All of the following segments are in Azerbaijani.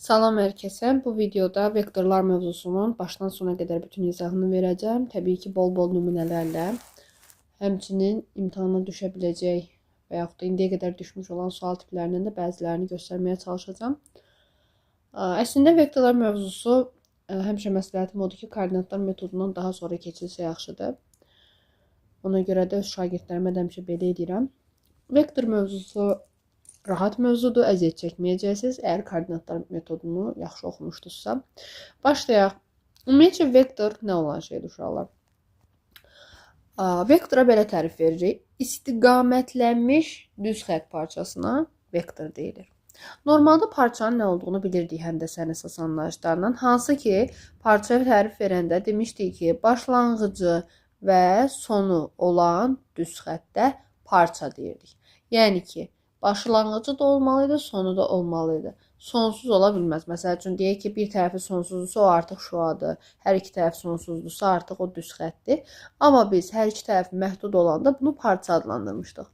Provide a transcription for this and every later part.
Salam hər kəsə. Bu videoda vektorlar mövzusunun başdan sona qədər bütün izahını verəcəm. Təbii ki, bol-bol nümunələrlə. Həmçinin imtahana düşə biləcək və yaxud da indiyə qədər düşmüş olan sual tiplərinin də bəzilərini göstərməyə çalışacağam. Əslində vektorlar mövzusu həmişə məsləhətim odur ki, koordinatlar metodundan daha sonra keçilsə yaxşıdır. Ona görə də öz şagirdlərimə də həmişə belə edirəm. Vektor mövzusu rahat mövzudur, əziyyət çəkməyəcəksiniz, əgər koordinatlar metodunu yaxşı oxumuşdunuzsa. Başlayaq. Ümumiyyətcə, vektor nə olan şeydir uşaqlar? Vektora belə tərif veririk. İstiqamətlənmiş düz xətt parçasına vektor deyilir. Normalda parçanın nə olduğunu bilirdik həndəsə əsas anlayışlarından. Hansı ki, parçaya tərif verəndə demişdik ki, başlanğıcı və sonu olan düz xəttdə parça deyirdik. Yəni ki, başlanğıcı da olmalıydı, sonu da olmalıydı. Sonsuz ola bilməz. Məsəl üçün, deyək ki, bir tərəfi sonsuzdursa, o artıq şuadır. Hər iki tərəf sonsuzdursa, artıq o düz xəttdir. Amma biz hər iki tərəfi məhdud olanda bunu parça adlandırmışdıq.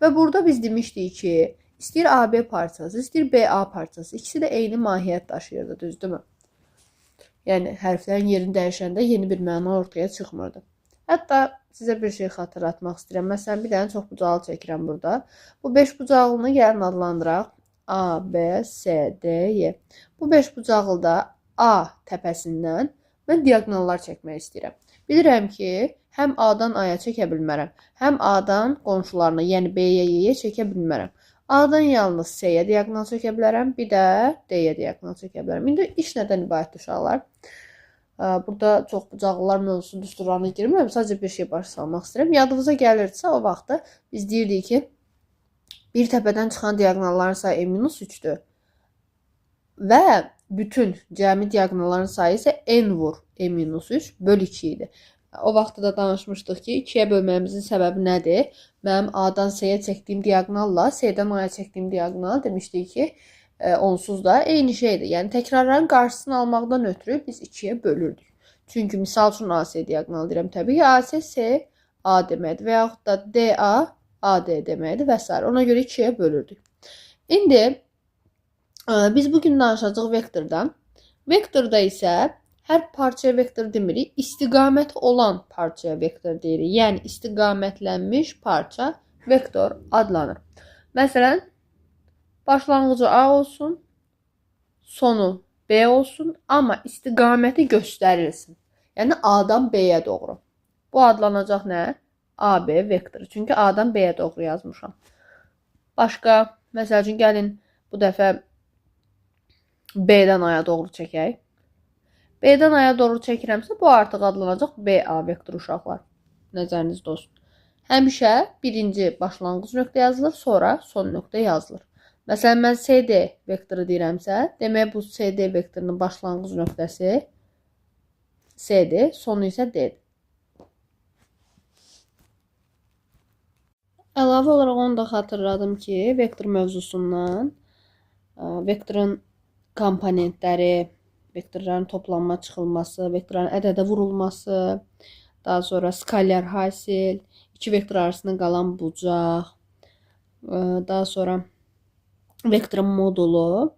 Və burada biz demişdik ki, istəyir AB parçası, istəyir BA parçası. İkisi də eyni mahiyyət daşıyırdı, düzdürmü? Yəni, hərflərin yerini dəyişəndə yeni bir məna ortaya çıxmırdı. Hətta sizə bir şey xatırlatmaq istəyirəm. Məsələn, bir dənə çox bucaqlı çəkirəm burada. Bu 5 bucaqlını gəlin adlandıraq. A, B, C, D, Y. Bu 5 bucaqlıda A təpəsindən mən diaqonallar çəkmək istəyirəm. Bilirəm ki, həm A-dan A-ya çəkə bilmərəm, həm A-dan qonşularına, yəni B-yə, Y-yə çəkə bilmərəm. A-dan yalnız C-yə diaqonal çəkə bilərəm, bir də D-yə diaqonal çəkə bilərəm. İndi iş nədən ibarətdir uşaqlar? Burada çox bucaqlılar mövzusu düsturlarına girmirəm. Sadəcə bir şey baş salmaq istəyirəm. Yadınıza gəlirsə, o vaxtda biz deyirdik ki, bir təpədən çıxan diaqonalların sayı n-3-dür. Və bütün cəmi diaqonalların sayı isə n vur n-3 böl 2 idi. O vaxtda da danışmışdıq ki, 2-yə bölməyimizin səbəbi nədir? Mənim A-dan C-yə çəkdiyim diaqonalla C-dən A-ya çəkdiyim diaqonal demişdik ki, onsuz da eyni şeydir. Yəni, təkrarların qarşısını almaqdan ötürü biz 2-yə bölürdük. Çünki misal üçün AC diaqonal deyirəm. Təbii ki, AC, C, A deməkdir və yaxud da DA, AD deməkdir və s. Ona görə 2-yə bölürdük. İndi biz bugün danışacağıq vektordan. Vektorda isə hər parçaya vektor demirik, istiqaməti olan parçaya vektor deyirik. Yəni, istiqamətlənmiş parça vektor adlanır. Məsələn, başlanğıcı A olsun, sonu B olsun, amma istiqaməti göstərilsin. Yəni, A-dan B-yə doğru. Bu adlanacaq nə? AB vektoru. Çünki A-dan B-yə doğru yazmışam. Başqa, məsəl üçün, gəlin bu dəfə B-dən A-ya doğru çəkək. B-dən A-ya doğru çəkirəmsə, bu artıq adlanacaq BA vektoru uşaqlar. Nəzərinizdə olsun. Həmişə birinci başlanğıc nöqtə yazılır, sonra son nöqtə yazılır. Məsələn, mən CD vektoru deyirəmsə, demək bu CD vektorunun başlanğıc nöqtəsi C-dir, sonu isə D-dir. Əlavə olaraq onu da xatırladım ki, vektor mövzusundan vektorun komponentləri, vektorların toplanma çıxılması, vektorların ədədə vurulması, daha sonra skalyar hasil, iki vektor arasında qalan bucaq, daha sonra vektorun modulu,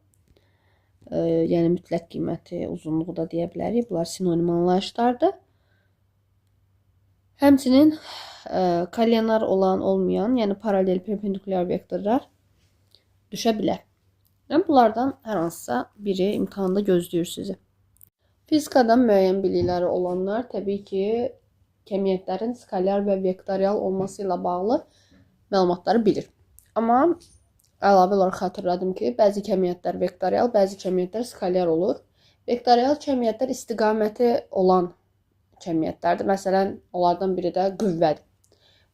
yəni mütləq qiyməti, uzunluğu da deyə bilərik. Bunlar sinonim anlayışlardır. Həmçinin kolyanar olan, olmayan, yəni paralel perpendikulyar vektorlar düşə bilər. Yəni, bunlardan hər hansısa biri imtahanda gözləyir sizi. Fizikadan müəyyən bilikləri olanlar təbii ki, kəmiyyətlərin skalyar və vektorial olması ilə bağlı məlumatları bilir. Amma əlavə olaraq xatırladım ki, bəzi kəmiyyətlər vektorial, bəzi kəmiyyətlər skalyar olur. Vektorial kəmiyyətlər istiqaməti olan kəmiyyətlərdir. Məsələn, onlardan biri də qüvvədir.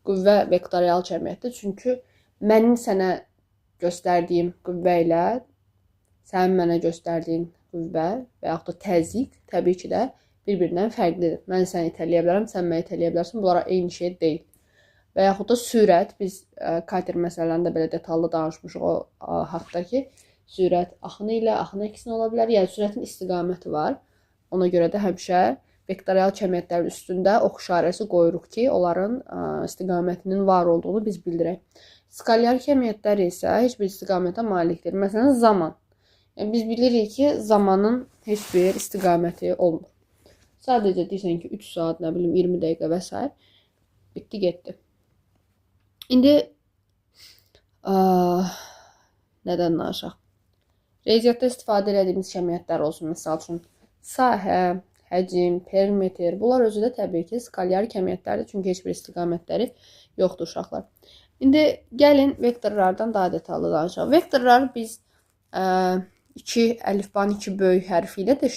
Qüvvə vektorial kəmiyyətdir. Çünki mənim sənə göstərdiyim qüvvə ilə sənin mənə göstərdiyin qüvvə və yaxud da təzyiq təbii ki də bir-birindən fərqlidir. Mən səni itələyə bilərəm, sən məni itələyə bilərsən. Bunlara eyni şey deyil. Və yaxud da sürət, biz kater məsələlərində belə detallı danışmışıq o haqda ki, sürət axını ilə axını əksinə ola bilər. Yəni, sürətin istiqaməti var. Ona görə də həmişə vektorial kəmiyyətlərin üstündə ox işarəsi qoyuruq ki, onların istiqamətinin var olduğunu biz bildirək. Skalyar kəmiyyətlər isə heç bir istiqamətə malikdir. Məsələn, zaman. Yəni biz bilirik ki, zamanın heç bir istiqaməti olmur. Sadəcə deyirsən ki, 3 saat, nə bilim, 20 dəqiqə və s. Bitdi, getdi. İndi nədən danışaq? Riyaziyyatda istifadə etdiyimiz cəmiyyətlər olsun, misal üçün sahə, həcm, perimetr, bunlar özü də təbii ki, skalyar cəmiyyətlərdir, çünki heç bir istiqamətləri yoxdur uşaqlar. İndi gəlin vektorlardan daha detallı danışaq. Vektorları biz 2 əlifbanın 2 böyük hərfi ilə də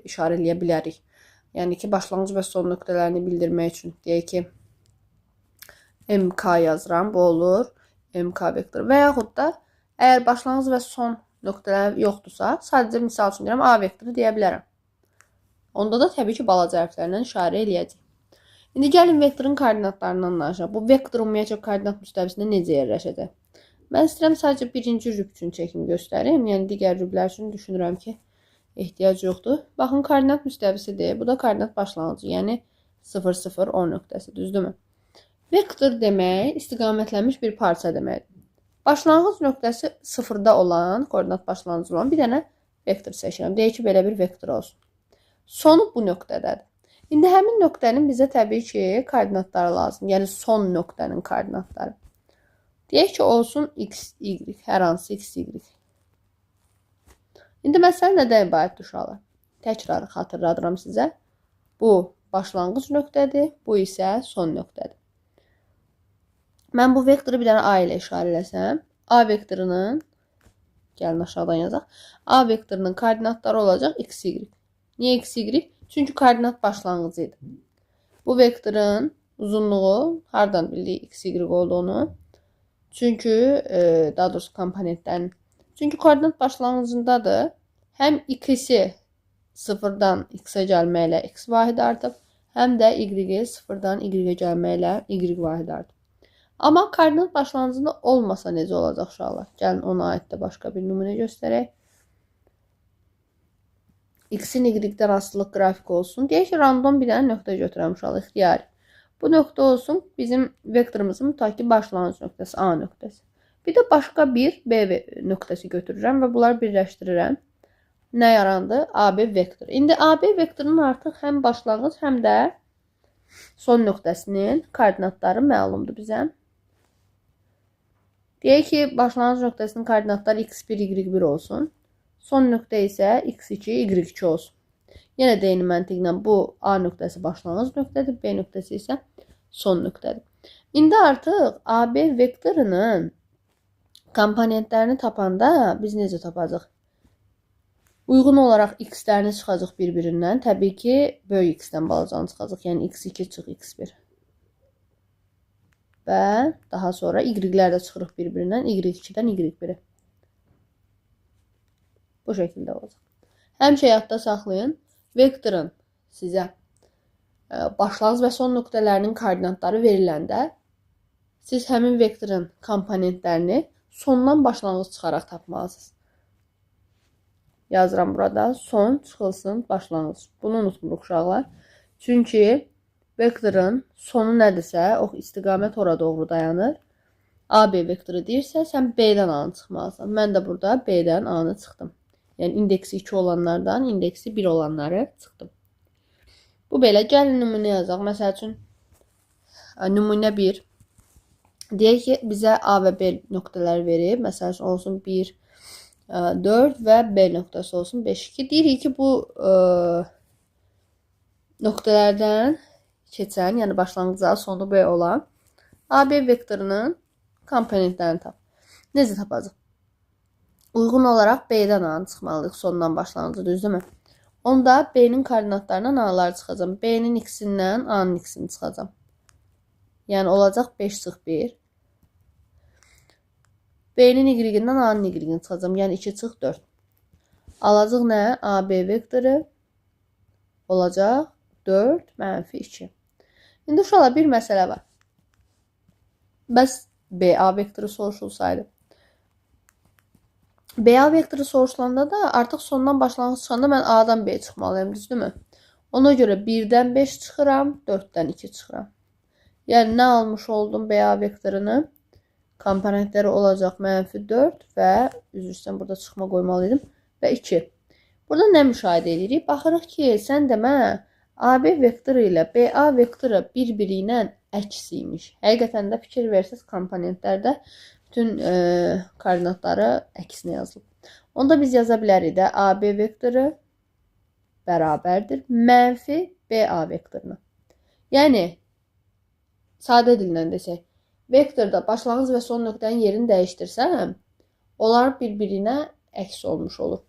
işarə edə bilərik. Yəni ki, başlanğıc və son nöqtələrini bildirmək üçün deyək ki, MK yazıram, bu olur MK vektoru. Və yaxud da əgər başlanğıc və son nöqtələr yoxdursa, sadəcə misal üçün deyirəm, A vektoru deyə bilərəm. Onda da təbii ki, balaca hərflərlə işarə eləyəcək. İndi gəlin vektorun koordinatlarından danışaq. Bu vektor ümumiyyətcə koordinat müstəvisində necə yerləşəcək? Mən istəyirəm sadəcə birinci rüb üçün çəkim göstərim. Yəni digər rüblər üçün düşünürəm ki, ehtiyac yoxdur. Baxın, koordinat müstəvisidir. Bu da koordinat başlanğıcı, yəni 0, 0, 10 nöqtəsi, düzdürmü? Vektor demək istiqamətlənmiş bir parça deməkdir. Başlanğıc nöqtəsi 0-da olan, koordinat başlanğıcı olan bir dənə vektor seçirəm. Deyək ki, belə bir vektor olsun. Sonu bu nöqtədədir. İndi həmin nöqtənin bizə təbii ki, koordinatları lazım. Yəni son nöqtənin koordinatları. Deyək ki, olsun x, y, hər hansı x, y. İndi məsələ nədən ibarətdir uşaqlar? Təkrar xatırladıram sizə. Bu başlanğıc nöqtədir, bu isə son nöqtədir. Mən bu vektoru bir dənə A ilə işarə eləsəm, A vektorunun, gəlin aşağıdan yazaq, A vektorunun koordinatları olacaq x, y. Niyə x, y? Çünki koordinat başlanğıcı idi. Bu vektorun uzunluğu, hardan bildik x, y olduğunu? Çünki, daha doğrusu komponentlərin. Çünki koordinat başlanğıcındadır. Həm x-i 0-dan x-ə gəlməklə x vahidi artıb, həm də y-i 0-dan y-ə gəlməklə y vahidi artıb. Amma koordinat başlanğıcında olmasa necə olacaq uşaqlar? Gəlin ona aid də başqa bir nümunə göstərək. X-in y-dən asılılıq qrafik olsun. Deyək ki, random bir dənə nöqtə götürəm uşaqlar, ixtiyari. Bu nöqtə olsun bizim vektorumuzun mütəqqi başlanğıc nöqtəsi A nöqtəsi. Bir də başqa bir B nöqtəsi götürürəm və bunları birləşdirirəm. Nə yarandı? AB vektoru. İndi AB vektorunun artıq həm başlanğıc, həm də son nöqtəsinin koordinatları məlumdur bizə. Deyək ki, başlanğıc nöqtəsinin koordinatları x1, y1 olsun. Son nöqtə isə x2, y2 olsun. Yenə deyini məntiqlə bu A nöqtəsi başlanğıc nöqtədir, B nöqtəsi isə son nöqtədir. İndi artıq AB vektorunun komponentlərini tapanda biz necə tapacaq? Uyğun olaraq x-lərini çıxacaq bir-birindən. Təbii ki, böyük x-dən balacanı çıxacaq. Yəni x2 çıx x1. Və daha sonra y-lər də çıxırıq bir-birindən. y2-dən y1-ə. Bu şəkildə olacaq. Həmişə yadda saxlayın. Vektorun sizə başlanğıc və son nöqtələrinin koordinatları veriləndə siz həmin vektorun komponentlərini sondan başlanğıc çıxaraq tapmalısınız. Yazıram burada. Son çıxılsın başlanğıc. Bunu unutmuruq uşaqlar. Çünki vektorun sonu nədirsə, o istiqamət ora doğru dayanır. AB vektoru deyirsə, sən B-dən A-nı çıxmalısan. Mən də burada B-dən A-nı çıxdım. Yəni indeksi 2 olanlardan indeksi 1 olanları çıxdım. Bu belə. Gəlin nümunə yazaq. Məsəl üçün nümunə 1. Deyək ki, bizə A və B nöqtələri verib. Məsəl üçün olsun 1, 4 və B nöqtəsi olsun 5, 2. Deyirik ki, bu nöqtələrdən keçən, yəni başlanğıcı sonu B olan AB vektorunun komponentlərini tap. Necə tapacaq? Uyğun olaraq B-dən A-nı çıxmalıyıq sondan başlanğıcı, düzdürmü? Onda B-nin koordinatlarından A-ları çıxacam. B-nin x-indən A-nın x-ini çıxacam. Yəni olacaq 5 çıx 1. B-nin y-indən A-nın y-ini çıxacam. Yəni 2 çıx 4. Alacaq nə? AB vektoru olacaq 4 mənfi 2. İndi uşaqlar bir məsələ var. Bəs BA vektoru soruşulsaydı. BA vektoru soruşulanda da artıq sondan başlanğıc çıxanda mən A'dan B çıxmalıyım, düzdürmü? Ona görə 1-dən 5 çıxıram, 4-dən 2 çıxıram. Yəni nə almış oldum BA vektorunu? Komponentləri olacaq mənfi 4 və üzr istəyirəm, burada çıxma qoymalıydım. və 2. Burada nə müşahidə edirik? Baxırıq ki, sən demə AB vektoru ilə BA vektoru bir-biri ilə əks imiş. Həqiqətən də fikir versiniz, komponentlərdə bütün koordinatları əksinə yazılıb. Onda biz yaza bilərik də AB vektoru bərabərdir mənfi BA vektoruna. Yəni, sadə dillə desək, vektorda başlanğıc və son nöqtənin yerini dəyişdirsəm, onlar bir-birinə əks olmuş olur.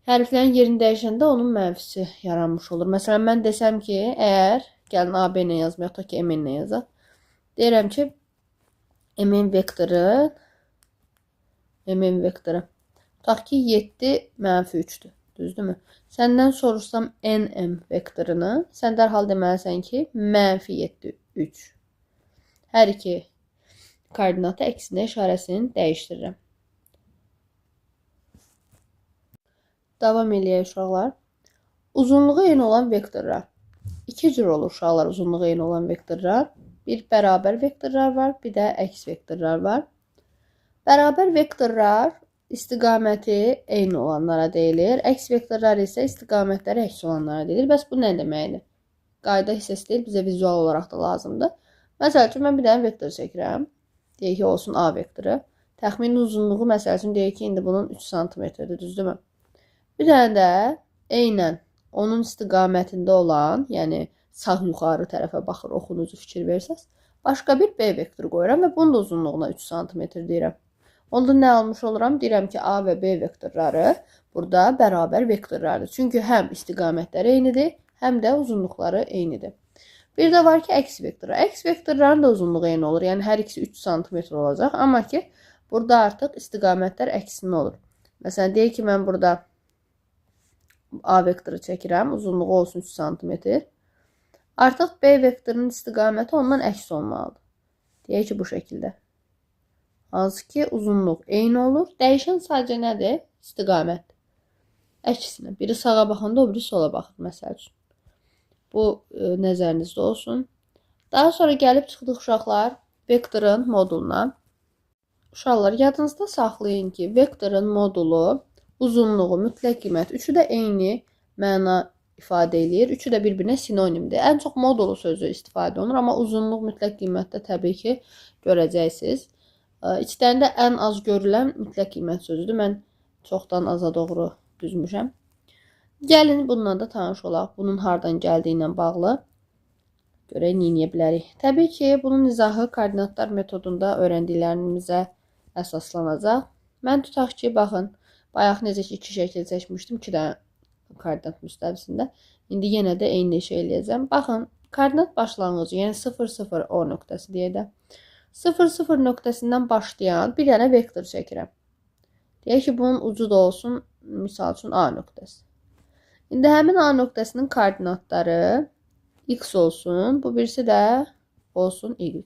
Hərflərin yerini dəyişəndə onun mənfisi yaranmış olur. Məsələn, mən desəm ki, əgər, gəlin AB ilə yazmayaq, ta ki, MN ilə yazaq. Deyirəm ki, MN vektoru, ta ki, 7 mənfi 3-dür. Düzdürmü? Səndən sorursam NM vektorunu, sən dərhal deməlisən ki, mənfi 7, 3. Hər iki koordinatı əksinə işarəsini dəyişdirirəm. Davam eləyək uşaqlar. Uzunluğu eyni olan vektorlar. İki cür olur uşaqlar uzunluğu eyni olan vektorlar. Bir bərabər vektorlar var, bir də əks vektorlar var. Bərabər vektorlar istiqaməti eyni olanlara deyilir. Əks vektorlar isə istiqamətləri əks olanlara deyilir. Bəs bu nə deməkdir? Qayda hissəsi deyil, bizə vizual olaraq da lazımdır. Məsəl üçün, mən bir dənə vektor çəkirəm. Deyək ki, olsun A vektoru. Təxmini uzunluğu, məsəl üçün, deyək ki, indi bunun 3 cm-dir, düzdürmü? Bir dənə də eynən onun istiqamətində olan, yəni sağ yuxarı tərəfə baxır, oxunuzu fikir versəz, başqa bir B vektoru qoyuram və bunun da uzunluğuna 3 cm deyirəm. Onda nə almış oluram? Deyirəm ki, A və B vektorları burada bərabər vektorlardır. Çünki həm istiqamətləri eynidir, həm də uzunluqları eynidir. Bir də var ki, əks vektoru. Əks vektorların da uzunluğu eyni olur. Yəni, hər ikisi 3 cm olacaq. Amma ki, burada artıq istiqamətlər əksinə olur. Məsələn, deyək ki, mən burada A vektoru çəkirəm. Uzunluğu olsun 3 cm. Artıq B vektorunun istiqaməti ondan əks olmalıdır. Deyək ki, bu şəkildə. Hansı ki, uzunluq eyni olur. Dəyişən sadəcə nədir? İstiqamət. Əksinə. Biri sağa baxanda, o biri sola baxır, məsəl üçün. Bu nəzərinizdə olsun. Daha sonra gəlib çıxdıq uşaqlar vektorun moduluna. Uşaqlar, yadınızda saxlayın ki, vektorun modulu, uzunluğu, mütləq qiymət, üçü də eyni məna ifadə edir. Üçü də bir-birinə sinonimdir. Ən çox modulu sözü istifadə olunur, amma uzunluq, mütləq qiymətdə təbii ki, görəcəksiniz. İçlərində ən az görülən mütləq qiymət sözüdür. Mən çoxdan aza doğru düzmüşəm. Gəlin bununla da tanış olaq. Bunun hardan gəldiyi ilə bağlı görək nə edə bilərik. Təbii ki, bunun izahı koordinatlar metodunda öyrəndiklərimizə əsaslanacaq. Mən tutaq ki, baxın, bayaq necə ki 2 şəkil seçmişdim, 2 dənə koordinat müstəvisində. İndi yenə də eyni şey eləyəcəm. Baxın, koordinat başlanğıcı, yəni 0, 0, O nöqtəsi deyək də. 0, 0 nöqtəsindən başlayan bir dənə vektor çəkirəm. Deyək ki, bunun ucu da olsun, misal üçün A nöqtəsi. İndi həmin A nöqtəsinin koordinatları x olsun, bu birisi də olsun y.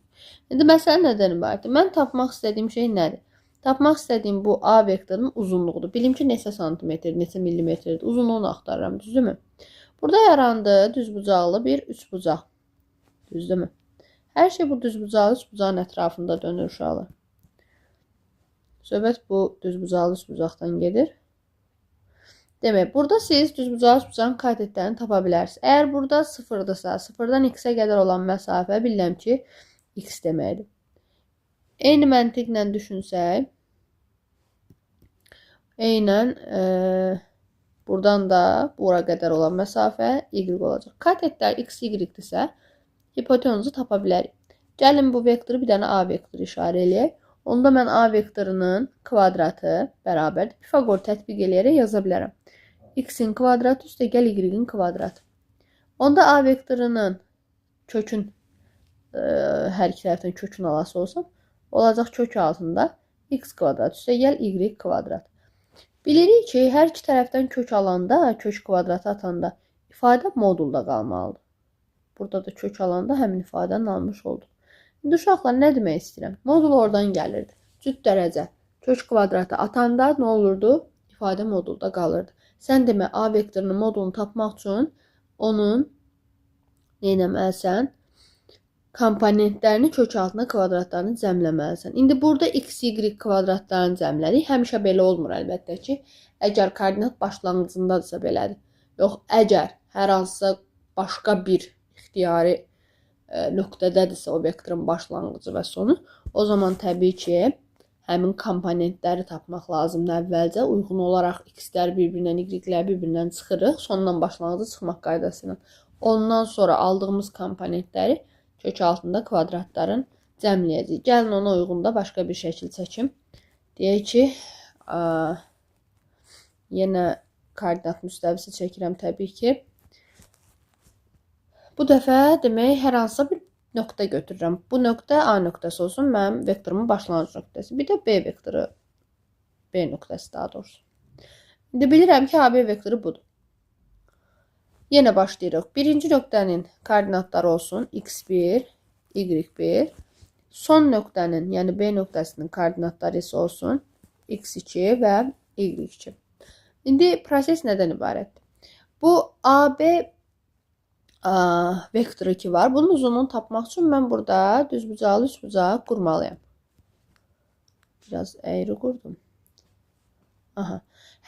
İndi məsələ nədən ibarətdir? Mən tapmaq istədiyim şey nədir? Tapmaq istədiyim bu A vektorunun uzunluğudur. Bilim ki, neçə santimetr, neçə millimetrdir. Uzunluğunu axtarıram, düzdürmü? Burada yarandı düzbucaqlı bir üçbucaq. Düzdürmü? Hər şey bu düzbucaqlı üçbucağın ətrafında dönür uşaqlar. Söhbət bu düzbucaqlı üçbucaqdan gedir. Demək, burada siz düzbucaqlı üçbucağın koordinatlarını tapa bilərsiniz. Əgər burada 0-dırsa, 0-dan x-ə qədər olan məsafə bilirəm ki, x deməkdir. Eyni məntiqlə düşünsək, eynən buradan da bura qədər olan məsafə y olacaq. Koordinatlar x, y-dirsə, hipotenuzu tapa bilərik. Gəlin bu vektoru bir dənə A vektoru işarə eləyək. Onda mən A vektorunun kvadratı bərabərdir. Pifagor tətbiq eləyərək yaza bilərəm. X-in kvadratı üstə gəl y-in kvadratı. Onda A vektorunun kökün hər iki tərəfdən kökün alası olsam, olacaq kök altında x kvadrat üstə gəl y kvadrat. Bilirik ki, hər iki tərəfdən kök alanda, kök kvadratı atanda ifadə modulda qalmalıdır. Burada da kök alanda həmin ifadəni almış olduq. İndi uşaqlar nə demək istəyirəm? Modul oradan gəlirdi. Cüt dərəcə kök kvadratı atanda nə olurdu? İfadə modulda qalırdı. Sən demə A vektorunun modulunu tapmaq üçün onun nə etməlisən? komponentlərini kök altına kvadratlarını cəmləməlisən. İndi burada x, y kvadratlarını cəmlədik. Həmişə belə olmur əlbəttə ki. Əgər koordinat başlanğıcındadırsa belədir. Yox, əgər hər hansısa başqa bir ixtiyari nöqtədədirsə o vektorun başlanğıcı və sonu, o zaman təbii ki, həmin komponentləri tapmaq lazımdır əvvəlcə. Uyğun olaraq x-lər bir-birindən, y-lər bir-birindən çıxırıq. Sondan başlanğıcı çıxmaq qaydası ilə. Ondan sonra aldığımız komponentləri kök altında kvadratların cəmləyəcəyik. Gəlin ona uyğun da başqa bir şəkil çəkim. Deyək ki, yenə koordinat müstəvisi çəkirəm təbii ki. Bu dəfə demək hər hansısa bir nöqtə götürürəm. Bu nöqtə A nöqtəsi olsun, mənim vektorumun başlanğıc nöqtəsi. Bir də B vektoru, B nöqtəsi daha doğrusu. İndi bilirəm ki, AB vektoru budur. Yenə başlayırıq. Birinci nöqtənin koordinatları olsun x1, y1. Son nöqtənin, yəni B nöqtəsinin koordinatları isə olsun x2 və y2. İndi proses nədən ibarətdir? Bu AB vektoru 2 var. Bunun uzunluğunu tapmaq üçün mən burada düzbucaqlı üçbucaq qurmalıyam. Biraz əyri qurdum.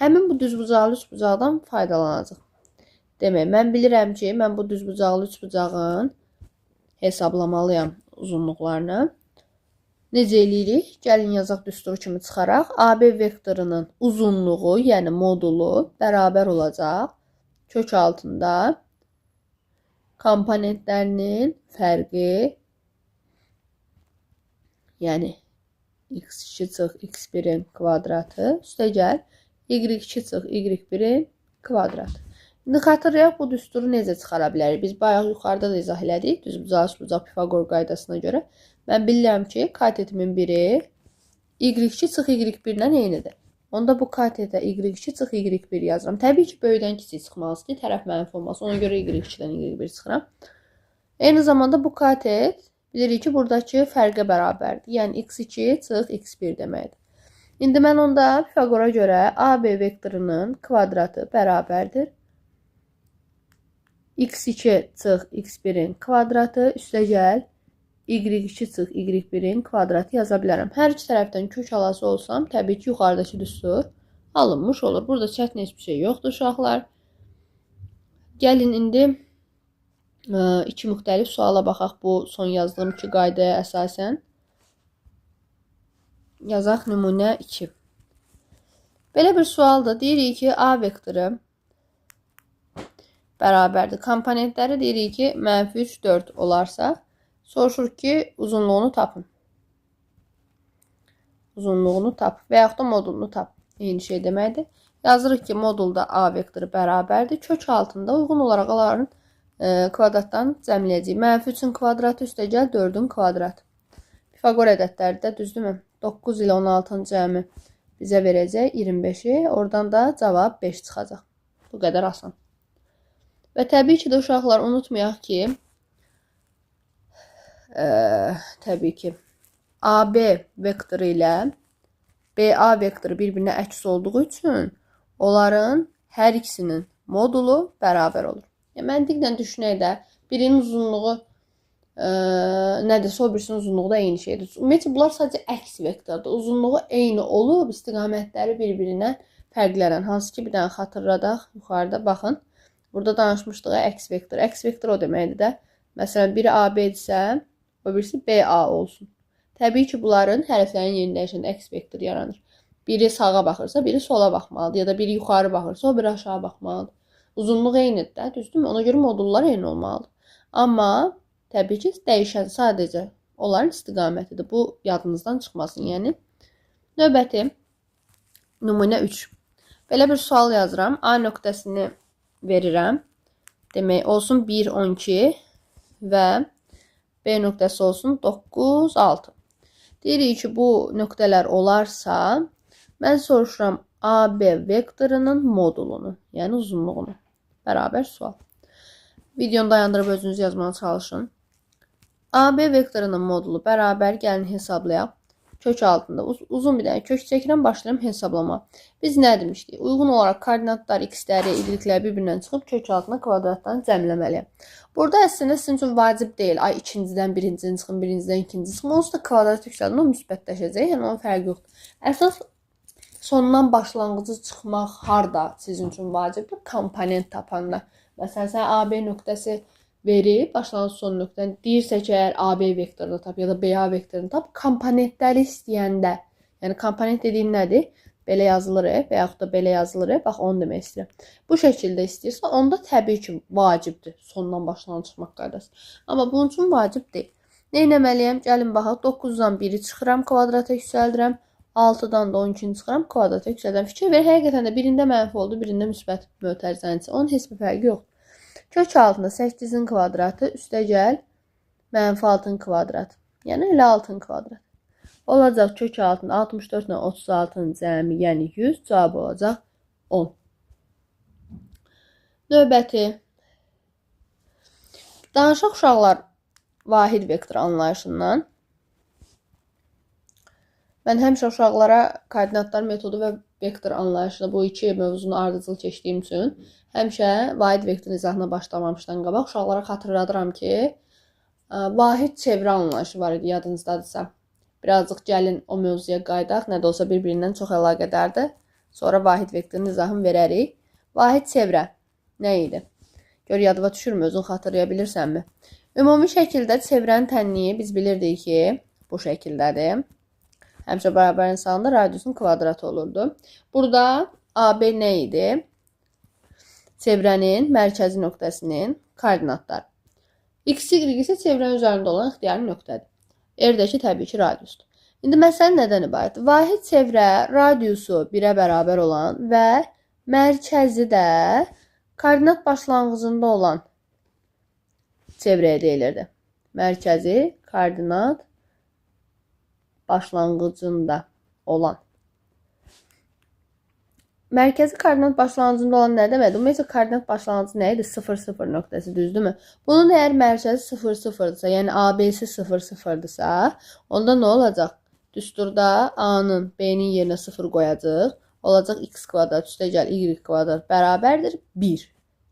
Həmin bu düzbucaqlı üçbucaqdan faydalanacaq. Demək, mən bilirəm ki, mən bu düzbucaqlı üçbucağın hesablamalıyam uzunluqlarını. Necə eləyirik? Gəlin yazaq düsturu kimi çıxaraq. AB vektorunun uzunluğu, yəni modulu bərabər olacaq kök altında komponentlərinin fərqi, yəni x2 çıx x1-in kvadratı üstəgəl y2 çıx y1-in kvadratı. İndi xatırlayaq bu düsturu necə çıxara bilərik? Biz bayaq yuxarıda da izah elədik. Düzbucaq, üçbucaq Pifaqor qaydasına görə. Mən bilirəm ki, katetimin biri y2 çıx y1-dən eynidir. Onda bu katete y2 çıx y1 yazıram. Təbii ki, böyükdən kiçik çıxmalısın ki, tərəf mənfi olmasın. Ona görə y2-dən y1 çıxıram. Eyni zamanda bu katet bilirik ki, buradakı fərqə bərabərdir. Yəni x2 çıx x1 deməkdir. İndi mən onda Pifaqora görə AB vektorunun kvadratı bərabərdir x2 çıx x1-in kvadratı üstəgəl y2 çıx y1-in kvadratı yaza bilərəm. Hər iki tərəfdən kök alası olsam, təbii ki, yuxarıdakı düstur alınmış olur. Burada çətin heç bir şey yoxdur uşaqlar. Gəlin indi iki müxtəlif suala baxaq bu son yazdığım iki qaydaya əsasən. Yazaq nümunə 2. Belə bir sualda deyirik ki, A vektoru bərabərdir. Komponentləri deyirik ki, -3, 4 olarsa, soruşur ki, uzunluğunu tapın. Uzunluğunu tap və yaxud da modulunu tap. Eyni şey deməkdir. Yazırıq ki, modulda A vektoru bərabərdir. Kök altında uyğun olaraq onların kvadratlarını cəmləyəcəyik. -3-ün kvadratı üstəgəl 4-ün kvadratı. Pifaqor ədədləri də düzdürmü? 9 ilə 16-nın cəmi bizə verəcək 25-i. Oradan da cavab 5 çıxacaq. Bu qədər asan. Və təbii ki, də uşaqlar unutmayaq ki, təbii ki, AB vektoru ilə BA vektoru bir-birinə əks olduğu üçün onların hər ikisinin modulu bərabər olur. Məntiqlə düşünək də birinin uzunluğu nədirsə o birisinin uzunluğu da eyni şeydir. Ümumiyyətlə bunlar sadəcə əks vektordur. Uzunluğu eyni olub, istiqamətləri bir-birinə fərqlənən. Hansı ki, bir dənə xatırladaq, yuxarıda baxın. Burada danışmışdıq əks vektor. Əks vektor o deməkdir də. Məsələn, biri AB-dirsə, o birisi BA olsun. Təbii ki, bunların hərflərin yerini dəyişəndə əks vektor yaranır. Biri sağa baxırsa, biri sola baxmalıdır. Ya da biri yuxarı baxırsa, o biri aşağı baxmalıdır. Uzunluq eynidir də, düzdürmü? Ona görə modullar eyni olmalıdır. Amma təbii ki, dəyişən sadəcə onların istiqamətidir. Bu yadınızdan çıxmasın, yəni. Növbəti nümunə 3. Belə bir sual yazıram. A nöqtəsini verirəm. Demək, olsun 1, 12 və B nöqtəsi olsun 9, 6. Deyirik ki, bu nöqtələr olarsa, mən soruşuram AB vektorunun modulunu, yəni uzunluğunu. Bərabər sual. Videonu dayandırıb özünüz yazmağa çalışın. AB vektorunun modulu bərabər, gəlin hesablayaq. Kök altında uzun bir dənə kök çəkirəm, başlayıram hesablama. Biz nə demişdik? Uyğun olaraq koordinatlar x-ləri, y-lər bir-birindən çıxıb kök altına kvadratdan cəmləməliyəm. Burada əslində sizin üçün vacib deyil. Ay ikincidən birincini çıxın, birincidən ikinci çıxın. Onsuz da kvadrat yüksəldin, o müsbətləşəcək. Yəni onun fərqi yoxdur. Əsas sondan başlanğıcı çıxmaq harda sizin üçün vacibdir? Komponent tapanda. Məsələn, sən AB nöqtəsi verib, başlanğıc son nöqtəni deyirsə ki, əgər AB vektorunu tap ya da BA vektorunu tap, komponentləri istəyəndə, yəni komponent dediyim nədir? Belə yazılır, və yaxud da belə yazılır, bax onu demək istəyirəm. Bu şəkildə istəyirsə, onda təbii ki, vacibdir sondan başlanğıc çıxmaq qaydası. Amma bunun üçün vacib deyil. Nə etməliyəm? Gəlin baxaq, 9-dan 1-i çıxıram, kvadrata yüksəldirəm. 6-dan da 12-ni çıxıram, kvadrata yüksəldirəm. Fikir ver, həqiqətən də birində mənfi oldu, birində müsbət mötərizəncisi. Onun heç bir fərqi yoxdur. Kök altında 8-in kvadratı üstə gəl mənfi 6-ın kvadratı. Yəni elə 6-ın kvadratı. Olacaq kök altında 64 ilə 36-nın cəmi, yəni 100, cavab olacaq 10. Növbəti. Danışaq uşaqlar vahid vektor anlayışından. Mən həmişə uşaqlara koordinatlar metodu və vektor anlayışını bu iki mövzunu ardıcıl keçdiyim üçün həmişə vahid vektor izahına başlamamışdan qabaq uşaqlara xatırladıram ki, vahid çevrə anlayışı var idi, yadınızdadırsa. Birazcıq gəlin o mövzuya qaydaq, nə də olsa bir-birindən çox əlaqədardır. Sonra vahid vektorun izahını verərik. Vahid çevrə nə idi? Gör, yadıma düşürmü, özün xatırlaya bilirsənmi? Ümumi şəkildə çevrənin tənliyi biz bilirdik ki, bu şəkildədir. Həmişə bərabər insanında radiusun kvadratı olurdu. Burada AB nə idi? Çevrənin mərkəzi nöqtəsinin koordinatları. X, Y isə çevrənin üzərində olan ixtiyari nöqtədir. R-dəki təbii ki, radiusdur. İndi məsələ nədən ibarətdir? Vahid çevrə radiusu 1-ə bərabər olan və mərkəzi də koordinat başlanğıcında olan çevrəyə deyilirdi. Mərkəzi koordinat başlanğıcında olan. Mərkəzi koordinat başlanğıcında olan nə deməkdir? Ümumiyyətlə koordinat başlanğıcı nə idi? 0,0 nöqtəsi, düzdürmü? Bunun əgər mərkəzi 0,0-dırsa, yəni ABC 0,0-dırsa, onda nə olacaq? Düsturda A-nın B-nin yerinə 0 qoyacaq. Olacaq x kvadrat üstə gəl y kvadrat bərabərdir 1.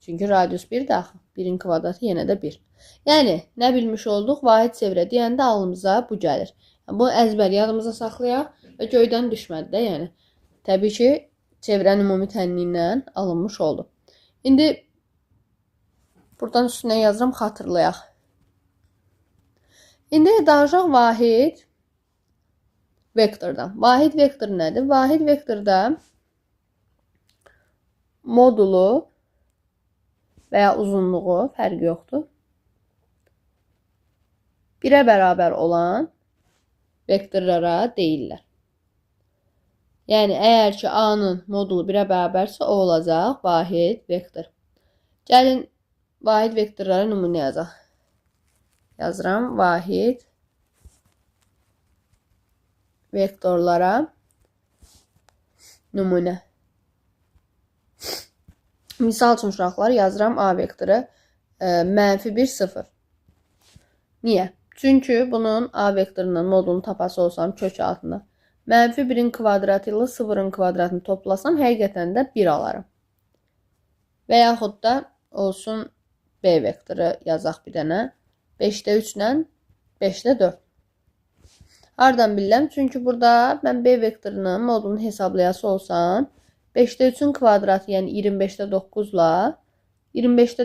Çünki radius 1 daxil. 1-in kvadratı yenə də 1. Yəni, nə bilmiş olduq? Vahid çevrə deyəndə ağlımıza bu gəlir. Bu əzbər yadımıza saxlayaq və göydən düşmədi də, yəni. Təbii ki, çevrənin ümumi tənliyindən alınmış oldu. İndi buradan üstünə yazıram, xatırlayaq. İndi danışaq vahid vektordan. Vahid vektor nədir? Vahid vektorda modulu və ya uzunluğu fərqi yoxdur. 1-ə bərabər olan vektorlara deyirlər. Yəni, əgər ki, A-nın modulu 1-ə bərabərsə, o olacaq vahid vektor. Gəlin, vahid vektorlara nümunə yazaq. Yazıram, vahid vektorlara nümunə. Misal üçün uşaqlar yazıram A vektoru -1, 0. Niyə? Çünki bunun A vektorundan modulunu tapası olsam kök altında. -1-in kvadratı ilə 0-ın kvadratını toplasam, həqiqətən də 1 alarım. Və yaxud da olsun B vektoru yazaq bir dənə. 5-də 3 ilə 5-də 4. Hardan bilirəm? Çünki burada mən B vektorunun modulunu hesablayası olsam, 5-də 3-ün kvadratı, yəni 25-də 9 ilə 25-də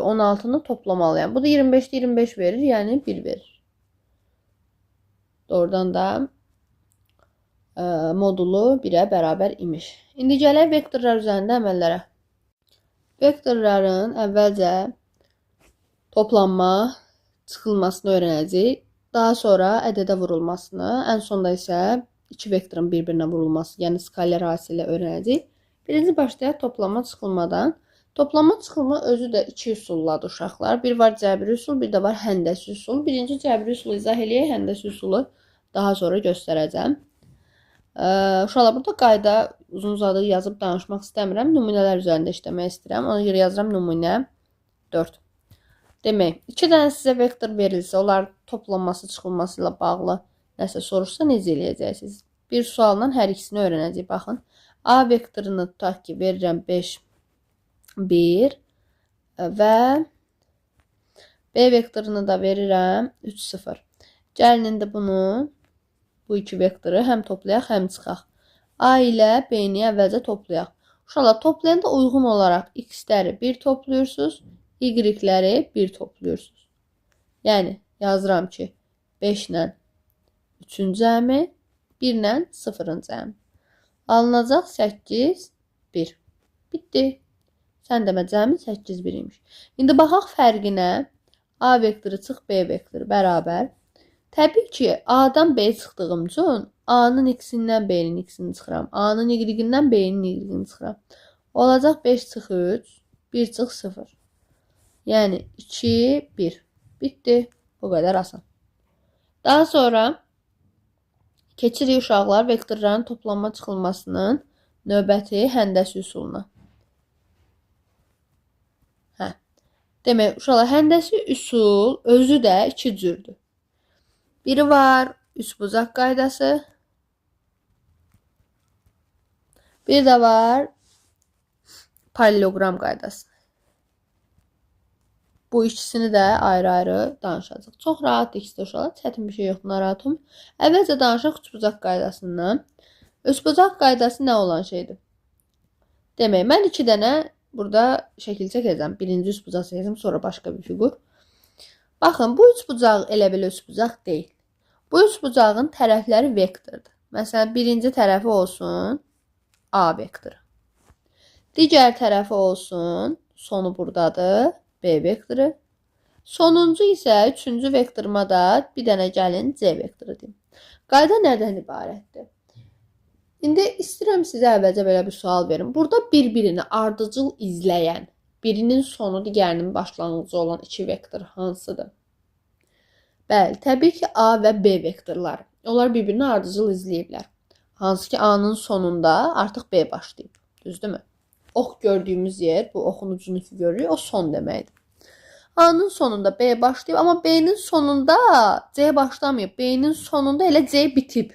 16-nı toplamalıyam. Bu da 25-də 25 verir, yəni 1 verir. Doğrudan da modulu 1-ə bərabər imiş. İndi gələk vektorlar üzərində əməllərə. Vektorların əvvəlcə toplanma, çıxılmasını öyrənəcəyik. Daha sonra ədədə vurulmasını, ən sonda isə iki vektorun bir-birinə vurulması, yəni skaler hasilə öyrənəcəyik. Birinci başlayaq toplanma, çıxılmadan. Toplanma, çıxılma özü də iki üsulladır uşaqlar. Bir var cəbri üsul, bir də var həndəsi üsul. Birinci cəbri üsulu izah eləyək, həndəsi üsulu daha sonra göstərəcəm. Uşaqlar, burada qayda uzun-uzadı yazıb danışmaq istəmirəm. Nümunələr üzərində işləmək istəyirəm. Ona görə yazıram nümunə 4. Demək, iki dənə sizə vektor verilsə, onlar toplanması, çıxılması ilə bağlı nəsə soruşsa necə eləyəcəksiniz? Bir sualla hər ikisini öyrənəcəyik. Baxın. A vektorunu tutaq ki, verirəm 5, 1 və B vektorunu da verirəm 3, 0. Gəlin indi bunu, bu iki vektoru həm toplayaq, həm çıxaq. A ilə B-ni əvvəlcə toplayaq. Uşaqlar, toplayanda uyğun olaraq x-ləri 1 toplayırsınız, y-ləri 1 toplayırsınız. Yəni, yazıram ki, 5 ilə 3-ün cəmi, 1 ilə 0-ın cəmi. Alınacaq 8, 1. Bitdi. Sən demə cəmi 8, 1 imiş. İndi baxaq fərqinə. A vektoru çıx, B vektoru bərabər. Təbii ki, A-dan B çıxdığım üçün A-nın x-indən B-nin x-ini çıxıram. A-nın y-indən B-nin y-ini çıxıram. Olacaq 5 çıx 3, 1 çıx 0. Yəni 2, 1. Bitdi. Bu qədər asan. Daha sonra keçirik uşaqlar vektorların toplanma çıxılmasının növbəti həndəsi üsuluna. Demək, uşaqlar, həndəsi üsul özü də iki cürdür. Biri var, üçbucaq qaydası. Bir də var, parallelogram qaydası. Bu ikisini də ayrı-ayrı danışacaq. Çox rahat ikisi uşaqlar, çətin bir şey yoxdur, narahat olmayın. Əvvəlcə danışaq üçbucaq qaydasından. Üçbucaq qaydası nə olan şeydir? Demək, mən 2 dənə burada şəkil çəkəcəm. Birinci üçbucaq çəkəcəm, sonra başqa bir fiqur. Baxın, bu üçbucaq elə belə üçbucaq deyil. Bu üçbucağın tərəfləri vektordur. Məsələn, birinci tərəfi olsun A vektoru. Digər tərəfi olsun, sonu buradadır, B vektoru. Sonuncu isə üçüncü vektoruma da bir dənə gəlin C vektoru deyim. Qayda nədən ibarətdir? İndi istəyirəm sizə əvvəlcə belə bir sual verim. Burada bir-birini ardıcıl izləyən, birinin sonu, digərinin başlanğıcı olan iki vektor hansıdır? Bəli, təbii ki, A və B vektorları. Onlar bir-birini ardıcıl izləyiblər. Hansı ki, A-nın sonunda artıq B başlayıb. Düzdürmü? Ox gördüyümüz yer, bu oxun ucunu ki görürük, o son deməkdir. A-nın sonunda B başlayıb, amma B-nin sonunda C başlamayıb. B-nin sonunda elə C bitib.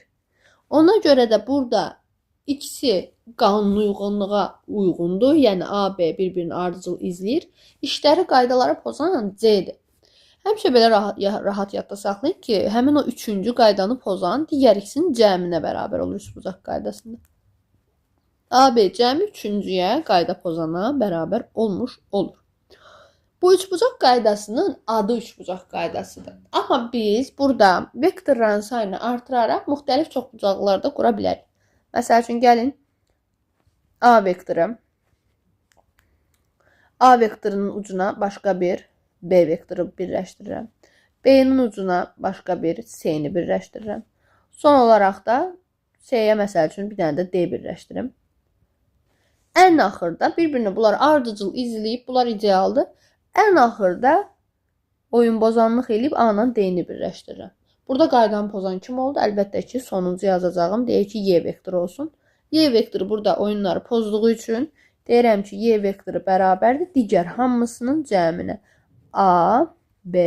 Ona görə də burada ikisi qanun uyğunluğa uyğundur. Yəni A, B bir-birini ardıcıl izləyir. İşləri, qaydaları pozan C-dir. Həmişə belə rahat yadda saxlayın ki, həmin o üçüncü qaydanı pozan digər ikisinin cəminə bərabər olur üçbucaq qaydasında. A, B cəmi üçüncüyə qayda pozana bərabər olmuş olur. Bu üçbucaq qaydasının adı üçbucaq qaydasıdır. Amma biz burada vektorların sayını artıraraq müxtəlif çoxbucaqlarda qura bilərik. Məsəl üçün, gəlin A vektoru. A vektorunun ucuna başqa bir B vektoru birləşdirirəm. B-nin ucuna başqa bir C-ni birləşdirirəm. Son olaraq da C-yə məsəl üçün bir dənə də D birləşdirim. Ən axırda bir-birini bunlar ardıcıl izləyib, bunlar idealdır. Ən axırda oyunbozanlıq eləyib A-la D-ni birləşdirirəm. Burada qaydanı pozan kim oldu? Əlbəttə ki, sonuncu yazacağım. Deyək ki, Y vektoru olsun. Y vektoru burada oyunları pozduğu üçün deyirəm ki, Y vektoru bərabərdir digər hamısının cəminə. A, B,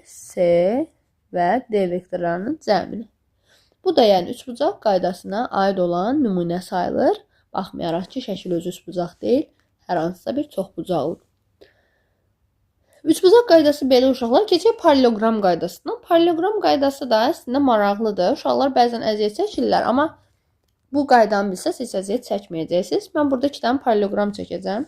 C və D vektorlarının cəmini. Bu da yəni üçbucaq qaydasına aid olan nümunə sayılır. Baxmayaraq ki, şəkil özü üçbucaq deyil, hər hansısa bir çoxbucaqlıdır. Üçbucaq qaydası belə uşaqlar. Keçək parallelogram qaydasından. Parallelogram qaydası da əslində maraqlıdır. Uşaqlar bəzən əziyyət çəkirlər, amma bu qaydanı bilsəz, siz əziyyət çəkməyəcəksiniz. Mən burada 2 dənə parallelogram çəkəcəm.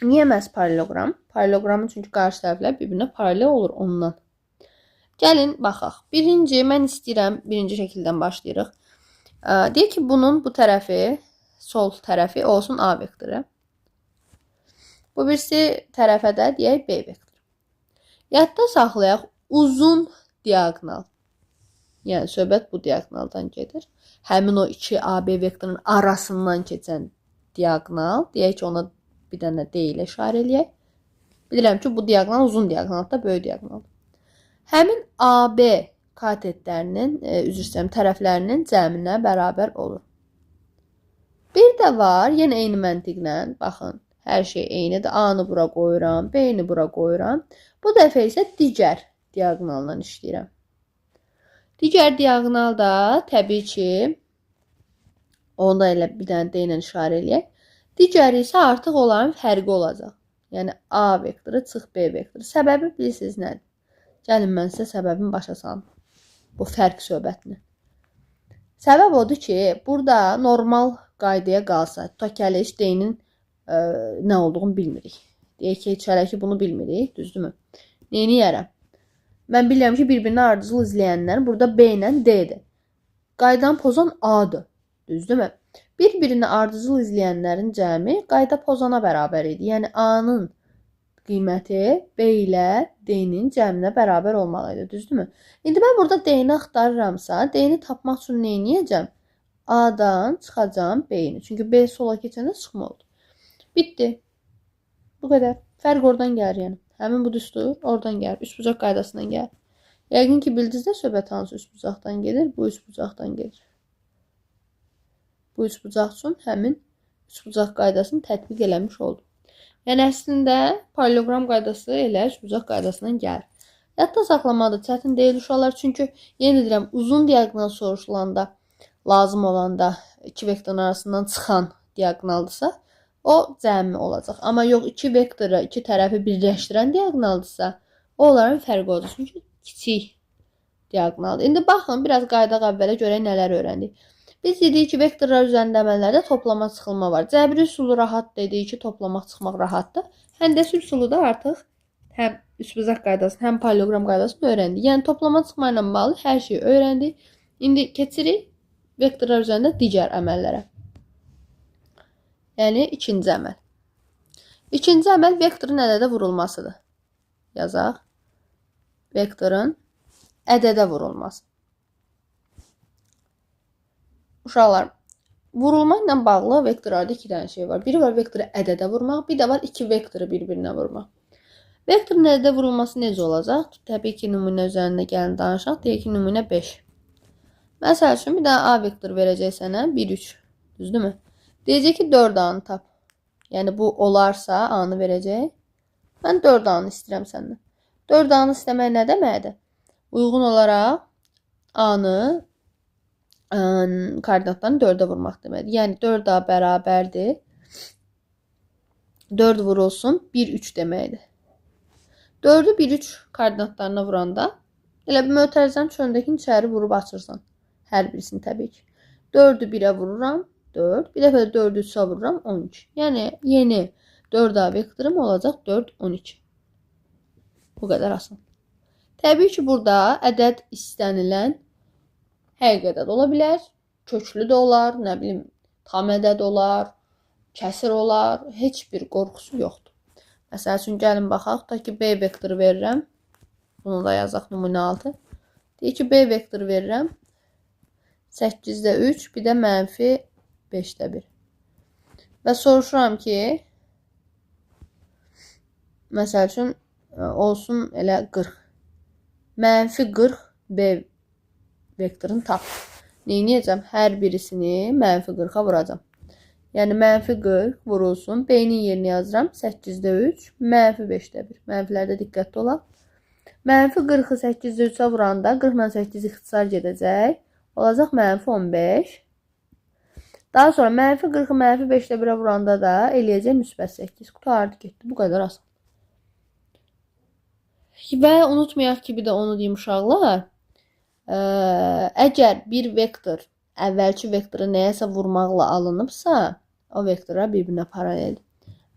Niyə məhz parallelogram? Parallelogramın çünki qarşı tərəflər bir-birinə paralel olur ondan. Gəlin, baxaq. Birinci, mən istəyirəm, birinci şəkildən başlayırıq. Deyək ki, bunun bu tərəfi, sol tərəfi olsun A vektoru. Bu birisi tərəfə də deyək B vektoru. Yadda saxlayaq uzun diagonal. Yəni, söhbət bu diagonaldan gedir. Həmin o iki AB vektorunun arasından keçən diagonal. Deyək ki, ona bir dənə D ilə işarə eləyək. Bilirəm ki, bu diagonal uzun diagonal da böyük diagonal. Həmin AB katetlərinin, üzr istəyirəm, tərəflərinin cəminə bərabər olur. Bir də var, yenə eyni məntiqlə, baxın, hər şey eynidir. A-nı bura qoyuram, B-ni bura qoyuram. Bu dəfə isə digər diagonalla işləyirəm. Digər diaqonal da təbii ki, onu da elə bir dənə D ilə işarə eləyək. Digəri isə artıq onların fərqi olacaq. Yəni A vektoru çıx B vektoru. Səbəbi bilirsiniz nədir? Gəlin mən sizə səbəbini başa salım. Bu fərq söhbətini. Səbəb odur ki, burada normal qaydaya qalsa, tutaq ki, heç D-nin nə olduğunu bilmirik. Deyək ki, heç hələ ki bunu bilmirik, düzdürmü? Neyniyərəm? Mən bilirəm ki, bir-birini ardıcıl izləyənlər burada B ilə D-dir. Qaydanı pozan A-dır, düzdürmü? Bir-birini ardıcıl izləyənlərin cəmi qayda pozana bərabər idi. Yəni A-nın qiyməti B ilə D-nin cəminə bərabər olmalıydı, düzdürmü? İndi mən burada D-ni axtarıramsa, D-ni tapmaq üçün nə edəcəm? A-dan çıxacam B-ni. Çünki B sola keçəndə çıxma oldu. Bitdi. Bu qədər. Fərq oradan gəlir yəni. Həmin bu düstur oradan gəlir. Üçbucaq qaydasından gəlir. Yəqin ki, bildiniz də söhbət hansı üçbucaqdan gedir? Bu üçbucaqdan gedir. Bu üçbucaq üçün həmin üçbucaq qaydasını tətbiq eləmiş oldum. Yəni əslində paralleloqram qaydası elə üçbucaq qaydasından gəlir. Yadda saxlamağı çətin deyil uşaqlar, çünki yenə deyirəm, uzun diaqonal soruşulanda, lazım olanda iki vektorun arasından çıxan diaqonaldırsa, o cəmi olacaq. Amma yox, iki vektoru, iki tərəfi birləşdirən diaqonaldırsa, onların fərqi olacaq. Çünki kiçik diaqonaldır. İndi baxın, biraz qayda əvvələ görək nələr öyrəndik. Biz dedik ki, vektorlar üzərində əməllərdə toplama çıxılma var. Cəbri üsulu rahat dedik ki, toplamaq çıxmaq rahatdır. Həndəsi üsulu da artıq həm üçbucaq qaydasını, həm paralleloqram qaydasını öyrəndik. Yəni toplama çıxma ilə bağlı hər şeyi öyrəndik. İndi keçirik vektorlar üzərində digər əməllərə. Yəni ikinci əməl. İkinci əməl vektorun ədədə vurulmasıdır. Yazaq. Vektorun ədədə vurulması. Uşaqlar, vurulma ilə bağlı vektorlarda iki dənə şey var. Biri var vektoru ədədə vurmaq, bir də var iki vektoru bir-birinə vurmaq. Vektorun ədədə vurulması necə olacaq? Təbii ki, nümunə üzərində gəlin danışaq. Deyək ki, nümunə 5. Məsəl üçün, bir dənə A vektoru verəcək sənə 1, 3. Düzdürmü? Deyəcək ki, 4 A-nı tap. Yəni, bu olarsa A-nı verəcək. Mən 4 A-nı istəyirəm səndən. 4 A-nı istəmək nə deməkdir? Uyğun olaraq A-nı koordinatlarını 4-ə vurmaq deməkdir. Yəni 4A bərabərdir. 4 vurulsun 1, 3 deməkdir. 4-ü 1, 3 koordinatlarına vuranda elə bir mötərizənin çöndəkini içəri vurub açırsan. Hər birisini təbii ki. 4-ü 1-ə vururam 4. Bir dəfə də 4-ü 3-ə vururam 12. Yəni yeni 4A vektorum olacaq 4, 12. Bu qədər asan. Təbii ki, burada ədəd istənilən həqiqət ədəd ola bilər, köklü də olar, nə bilim, tam ədəd olar, kəsir olar, heç bir qorxusu yoxdur. Məsəl üçün, gəlin baxaq, tutaq ki, B vektoru verirəm, bunu da yazaq nümunə 6. Deyək ki, B vektoru verirəm, 8-də 3, bir də mənfi 5-də 1. Və soruşuram ki, məsəl üçün, olsun elə 40. Mənfi 40 B vektorunu tap. Neyniyəcəm? Hər birisini mənfi 40-a vuracam. Yəni mənfi 40 vurulsun. B-nin yerini yazıram. 8-də 3, mənfi 5-də 1. Mənfilərdə diqqətli olaq. Mənfi 40-ı 8-də 3-ə vuranda 40 ilə 8 ixtisar gedəcək. Olacaq mənfi 15. Daha sonra mənfi 40-ı mənfi 5-də 1-ə vuranda da eləyəcək müsbət 8. Qutardı getdi. Bu qədər asan. Və unutmayaq ki, bir də onu deyim uşaqlar. Əgər bir vektor əvvəlki vektoru nəyəsə vurmaqla alınıbsa, o vektora bir-birinə paraleldir.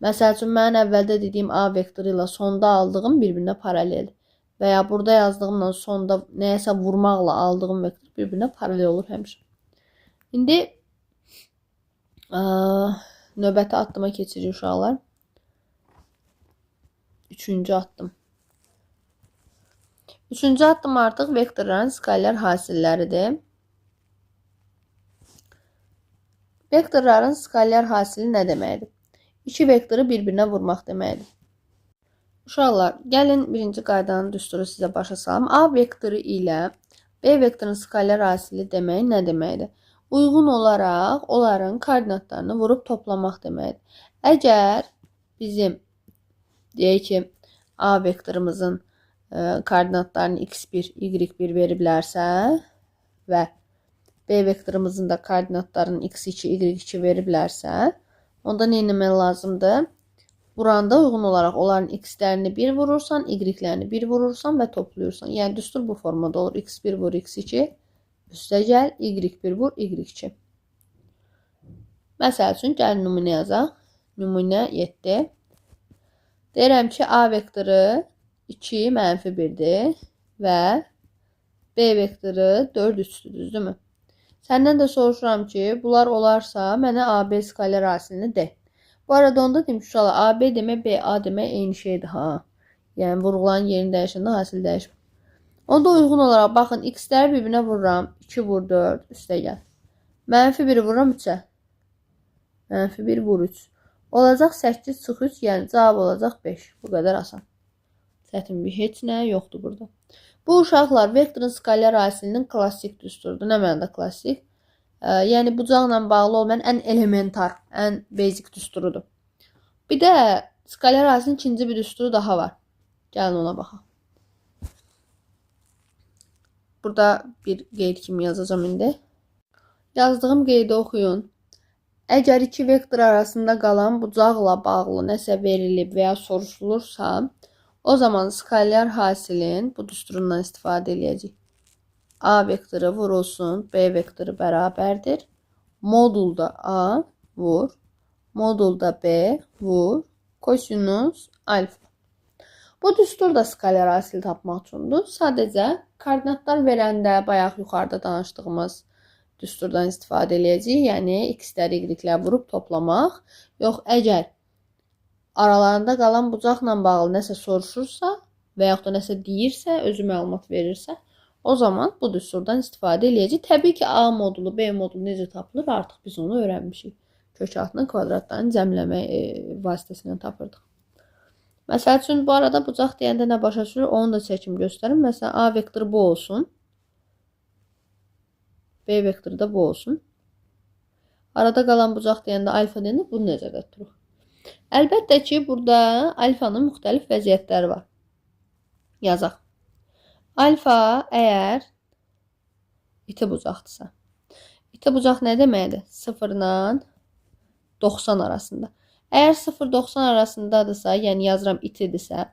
Məsəl üçün, mən əvvəldə dediyim A vektoru ilə sonda aldığım bir-birinə paraleldir. Və ya burada yazdığımla sonda nəyəsə vurmaqla aldığım vektor bir-birinə paralel olur həmişə. İndi növbəti addıma keçirik uşaqlar. Üçüncü addım. Üçüncü addım artıq vektorların skalyar hasilləridir. Vektorların skalyar hasili nə deməkdir? İki vektoru bir-birinə vurmaq deməkdir. Uşaqlar, gəlin birinci qaydanın düsturu sizə başa salım. A vektoru ilə B vektorun skalyar hasili demək nə deməkdir? Uyğun olaraq onların koordinatlarını vurub toplamaq deməkdir. Əgər bizim deyək ki, A vektorumuzun koordinatlarını x1, y1 veriblərsə, və B vektorumuzun da koordinatlarının x2, y2 veriblərsə, onda nə etmək lazımdır? Buranda uyğun olaraq onların x-lərini 1 vurursan, y-lərini 1 vurursan və toplayırsan. Yəni düstur bu formada olur. x1 vur x2, üstə gəl, y1 vur y2. Məsəl üçün, gəlin nümunə yazaq. Nümunə 7. Deyirəm ki, A vektoru 2 mənfi 1-dir və B vektoru 4 3-dür, düzdürmü? Səndən də soruşuram ki, bunlar olarsa, mənə AB skalar hasilini de. Bu arada onda demiş uşaqlar, AB demək, BA demək eyni şeydir ha. Yəni vurğulan yerini dəyişəndə hasil dəyişmir. Onda uyğun olaraq baxın, x-ləri bir-birinə vururam. 2 vur 4, üstə gəl. Mənfi 1 vururam 3-ə. Mənfi 1 vur 3. Olacaq 8 çıx 3, yəni cavab olacaq 5. Bu qədər asan. Çətin bir heç nə yoxdur burada. Bu uşaqlar vektorun skalar hasilinin klassik düsturudur. Nə mənada klassik? Yəni bucaqla bağlı olmayan ən elementar, ən basic düsturudur. Bir də skalar hasilinin ikinci bir düsturu daha var. Gəlin ona baxaq. Burada bir qeyd kimi yazacağım indi. Yazdığım qeydi oxuyun. Əgər iki vektor arasında qalan bucaqla bağlı nəsə verilib və ya soruşulursa, o zaman skalar hasilin bu düsturundan istifadə edəcəyik. A vektoru vurulsun, B vektoru bərabərdir. Modulda A vur, modulda B vur, kosinus alfa. Bu düstur da skalar hasil tapmaq üçündür. Sadəcə koordinatlar verəndə bayaq yuxarıda danışdığımız düsturdan istifadə edəcəyik. Yəni x-ləri y-lər vurub toplamaq. Yox, əgər aralarında qalan bucaqla bağlı nəsə soruşursa və yaxud da nəsə deyirsə, özü məlumat verirsə, o zaman bu düsturdan istifadə edəcəyik. Təbii ki, A modulu, B modulu necə tapılır? Artıq biz onu öyrənmişik. Kök altının kvadratlarını cəmləmək vasitəsilə tapırdıq. Məsəl üçün, bu arada bucaq deyəndə nə başa düşülür? Onu da çəkim göstərim. Məsələn, A vektoru bu olsun. B vektoru da bu olsun. Arada qalan bucaq deyəndə alfa deyəndə bunu nəzərdə tuturuq. Əlbəttə ki, burada alfanın müxtəlif vəziyyətləri var. Yazaq. Alfa əgər iti bucaqdırsa. İti bucaq nə deməkdir? 0 ilə 90 arasında. Əgər 0-90 arasındadırsa, yəni yazıram itidirsə,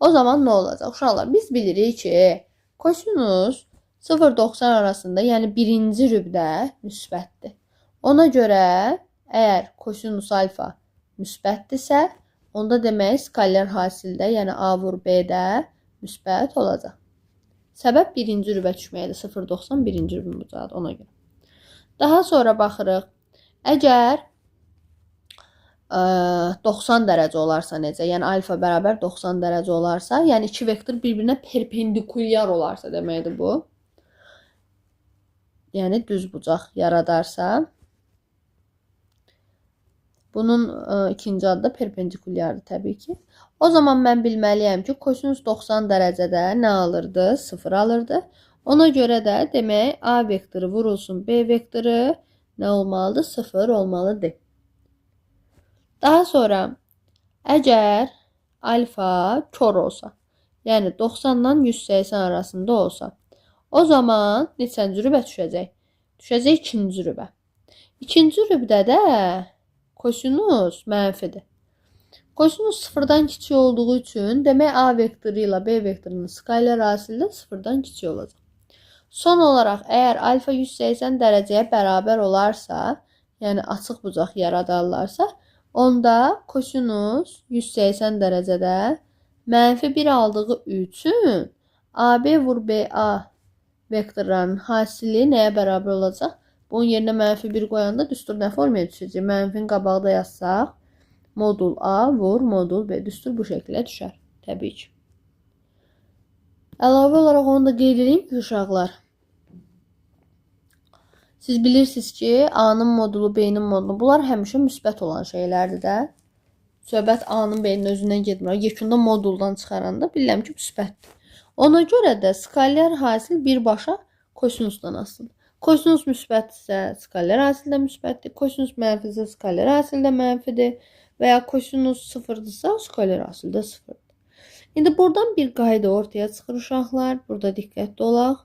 o zaman nə olacaq? Uşaqlar, biz bilirik ki, kosinus 0-90 arasında, yəni birinci rübdə müsbətdir. Ona görə, əgər kosinus alfa müsbətdirsə, onda demək skalar hasildə, yəni A vur B-də müsbət olacaq. Səbəb birinci rübə düşməkdir. 0-90 birinci rübün bucağıdır, ona görə. Daha sonra baxırıq. Əgər 90 dərəcə olarsa necə? Yəni alfa bərabər 90 dərəcə olarsa, yəni iki vektor bir-birinə perpendikulyar olarsa deməkdir bu. Yəni düz bucaq yaradarsa, bunun ikinci adı da perpendikulyardır təbii ki. O zaman mən bilməliyəm ki, kosinus 90 dərəcədə nə alırdı? 0 alırdı. Ona görə də demək A vektoru vurulsun B vektoru nə olmalıdır? 0 olmalıdır. Daha sonra əgər alfa kör olsa, yəni 90-dan 180 arasında olsa, o zaman neçənci rübə düşəcək? Düşəcək ikinci rübə. İkinci rübdə də kosinus mənfidir. Kosinus 0-dan kiçik olduğu üçün demək A vektoru ilə B vektorunun skalar hasili də 0-dan kiçik olacaq. Son olaraq əgər alfa 180 dərəcəyə bərabər olarsa, yəni açıq bucaq yaradarlarsa, onda kosinus 180 dərəcədə mənfi 1 aldığı üçün AB vur BA vektorlarının hasili nəyə bərabər olacaq? Bunun yerinə mənfi 1 qoyanda düstur nə formaya düşəcək? Mənfinin qabaqda yazsaq, modul A vur modul B. Düstur bu şəkildə düşər. Təbii ki. Əlavə olaraq onu da qeyd edeyim ki, uşaqlar. Siz bilirsiniz ki, A-nın modulu, B-nin modulu, bunlar həmişə müsbət olan şeylərdir də. Söhbət A-nın, B-nin özündən getmir. Yekunda moduldan çıxaranda bilirəm ki, müsbətdir. Ona görə də skalar hasil birbaşa kosinusdan asılıdır. Kosinus müsbətdirsə, skalar hasil də müsbətdir. Kosinus mənfidirsə, skalar hasil də mənfidir. Və ya kosinus sıfırdırsa, skalar hasil də sıfırdır. İndi buradan bir qayda ortaya çıxır uşaqlar. Burada diqqətli olaq.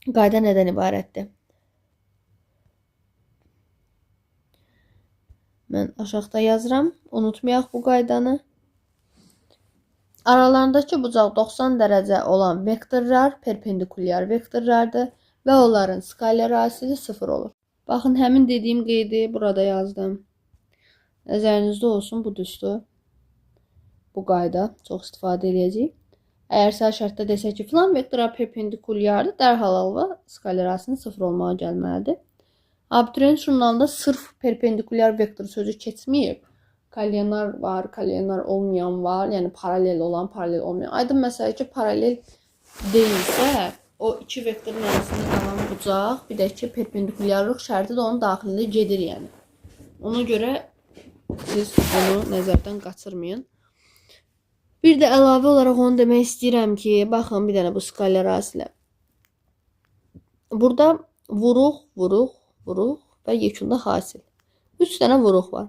Qayda nədən ibarətdir? Mən aşağıda yazıram. Unutmayaq bu qaydanı. Aralarındakı bucaq 90 dərəcə olan vektorlar perpendikulyar vektorlardır və onların skaler asili 0 olur. Baxın, həmin dediyim qeydi burada yazdım. Nəzərinizdə olsun, bu düzdür. Bu qayda çox istifadə edəcəyik. Əgər sağ şərtdə desək ki, filan vektora perpendikulyardır, dərhal alva skaler asili 0 olmağa gəlməlidir. Abituriyent jurnalında sırf perpendikulyar vektor sözü keçməyib. Kolyonar var, kolyonar olmayan var. Yəni paralel olan, paralel olmayan. Aydın məsələ ki, paralel deyilsə, o iki vektorun arasında qalan bucaq, bir də ki, perpendikulyarlıq şərti də onun daxilində gedir, yəni. Ona görə siz bunu nəzərdən qaçırmayın. Bir də əlavə olaraq onu demək istəyirəm ki, baxın bir dənə bu skaler asili. Burada vuruq və yekunda hasil. 3 dənə vuruq var.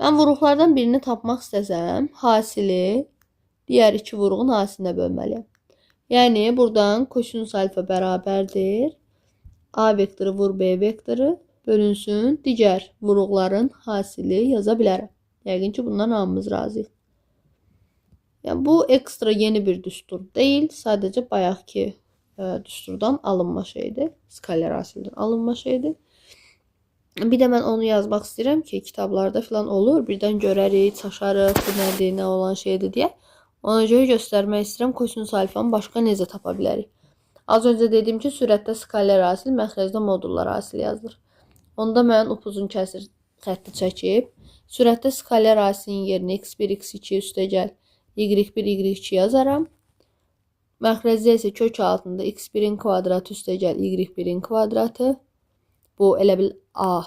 Mən vuruqlardan birini tapmaq istəsəm, hasili digər 2 vuruğun hasilinə bölməliyəm. Yəni, buradan kosinus alfa bərabərdir. A vektoru vur B vektoru bölünsün. Digər vuruqların hasili yaza bilərəm. Yəqin ki, bundan hamımız razıyıq. Yəni, bu ekstra yeni bir düstur deyil. Sadəcə bayaqki düsturdan alınma şeydir. Skaler asildən alınma şeydir. Bir də mən onu yazmaq istəyirəm ki, kitablarda filan olur. Birdən görərik, çaşarıq, bu nədir, nə olan şeydir deyə. Ona görə göstərmək istəyirəm kosinus alfanı başqa necə tapa bilərik. Az öncə dediyim ki, sürətdə skaler asil, məxrəcdə modullar asil yazılır. Onda mən upuzun kəsir xətti çəkib, sürətdə skaler asilin yerinə x1, x2 üstəgəl y1, y2 yazaram. Məxrəcdə isə kök altında x1-in kvadratı üstəgəl y1-in kvadratı. Bu elə bil A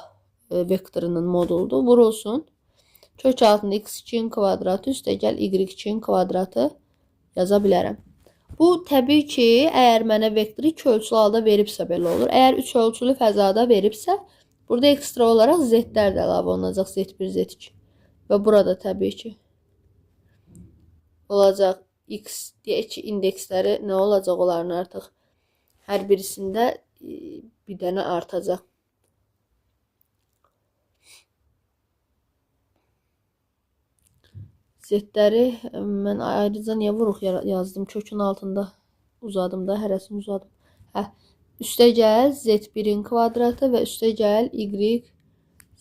vektorunun moduludur. Vurulsun. Kök altında x2-in kvadratı üstəgəl y2-in kvadratı yaza bilərəm. Bu təbii ki, əgər mənə vektoru 2 ölçülü halda veribsə belə olur. Əgər 3 ölçülü fəzada veribsə, burada ekstra olaraq z-lər də əlavə olunacaq. Z1, z2. Və burada təbii ki olacaq x deyək ki, indeksləri nə olacaq onların artıq hər birisində bir dənə artacaq. Z-ləri mən ayrıca niyə vuruq yazdım? Kökün altında uzadım da, hərəsini uzadım. Üstəgəl z1-in kvadratı və üstəgəl y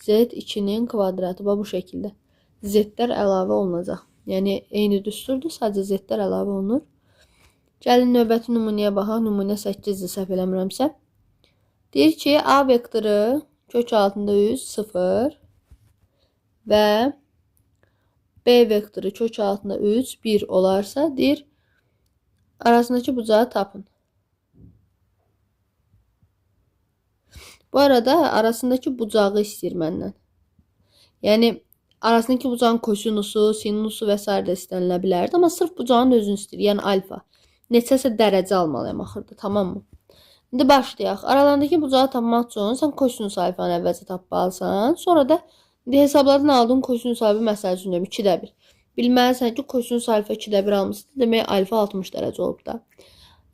z2-nin kvadratı bu şəkildə. Z-lər əlavə olunacaq. Yəni, eyni düsturdur, sadəcə z-lər əlavə olunur. Gəlin növbəti nümunəyə baxaq. Nümunə 8-dir, səhv eləmirəmsə. Deyir ki, A vektoru kök altında 100, 0 və B vektoru kök altında 3, 1 olarsa, deyir, arasındakı bucağı tapın. Bu arada arasındakı bucağı istəyir məndən. Yəni, arasındakı bucağın kosinusu, sinusu və s. də istənilə bilərdi. Amma sırf bucağın özünü istəyir, yəni alfa. Neçəsə dərəcə almalıyam axırda, tamam mı? İndi başlayaq. Aralarındakı bucağı tapmaq üçün sən kosinus alfanı əvvəlcə tapmalısan. Sonra da hesablardan aldığın kosinus alfa məsələ üçün 2də 1. Bilməlisən ki, kosinus alfa 2də 1 almışsın. Demək, alfa 60 dərəcə olub da.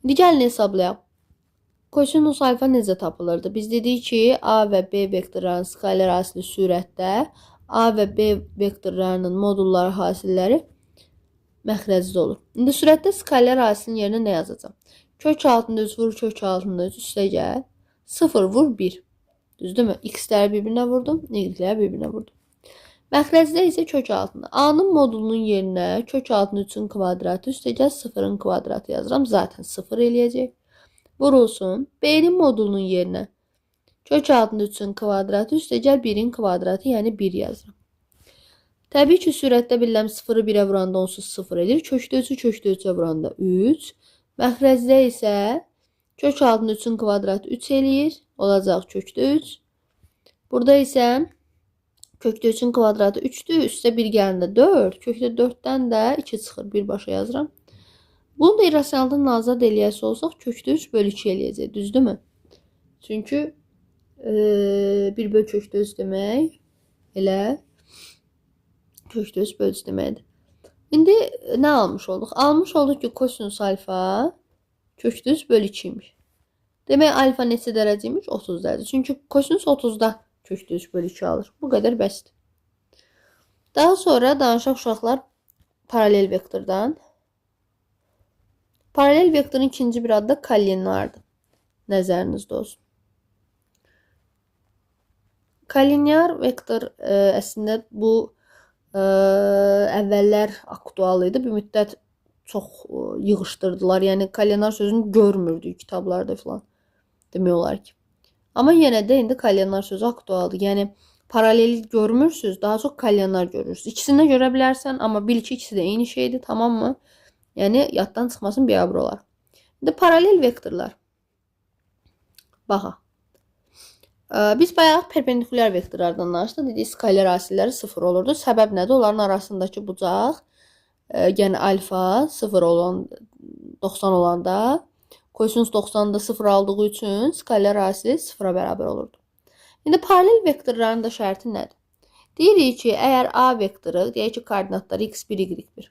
İndi gəlin hesablayaq. Kosinus alfa necə tapılırdı? Biz dedik ki, A və B vektorlarının skaler asili sürətdə, A və B vektorlarının modulları hasilləri məxrəcdə olur. İndi sürətdə skaler asilin yerinə nə yazacağım? Kök altında 3 vur, kök altında 3 üstə gəl. 0 vur 1. Düzdürmü? X-ləri bir-birinə vurdum, Y-ləri bir-birinə vurdum. Məxrəcdə isə kök altında. A-nın modulunun yerinə kök altında 3-ün kvadratı üstə gəl 0-ın kvadratı yazıram. Zaten 0 eləyəcək. Vurulsun. B-nin modulunun yerinə kök altında 3-ün kvadratı üstə gəl 1-in kvadratı, yəni 1 yazıram. Təbii ki, sürətdə bilirəm 0-ı 1-ə vuranda onsuz 0 edir. Kökdə 3-ü kökdə 3-ə vuranda 3. Məxrəcdə isə kök altında 3-ün kvadratı 3 eləyir. Olacaq kökdə 3. Burada isə kökdə 3-ün kvadratı 3-dür. Üstə 1 gəlində 4. Kökdə 4-dən də 2 çıxır. Birbaşa yazıram. Bunu da irrasionaldan azad eləyəsi olsaq kökdə 3 bölü 2 eləyəcək. Düzdürmü? Çünki 1 bölü kökdə 3 demək elə kökdə 3 bölü 3 deməkdir. İndi nə almış olduq? Almış olduq ki, kosinus alfa kökdə 3 bölü 2'ymiş. Demək alfa neçə dərəcəymiş? 30 dərəcə. Çünki kosinus 30-da kök düz bölü 2 alır. Bu qədər bəsdir. Daha sonra danışaq uşaqlar paralel vektordan. Paralel vektorun ikinci bir adı da kollineardır. Nəzərinizdə olsun. Kollinear vektor əslində bu əvvəllər aktual idi. Bir müddət çox yığışdırdılar. Yəni kollinear sözünü görmürdük kitablarda falan. Demək olar ki. Amma yenə də indi kollinear sözü aktualdır. Yəni paralel görmürsüz, daha çox kollinear görürsüz. İkisini də görə bilərsən, amma bil ki, ikisi də eyni şeydir, tamam mı? Yəni yaddan çıxmasın, biabır olar. İndi paralel vektorlar. Baxaq. Biz bayaq perpendikulyar vektorlardan danışdıq. Dedik, skaler asilləri 0 olurdu. Səbəb nədir? Onların arasındakı bucaq, yəni alfa 0 olan 90 olanda kosinus 90-da 0 aldığı üçün skaler asili 0-a bərabər olurdu. İndi paralel vektorların da şərti nədir? Deyirik ki, əgər A vektoru, deyək ki, koordinatları x1, y1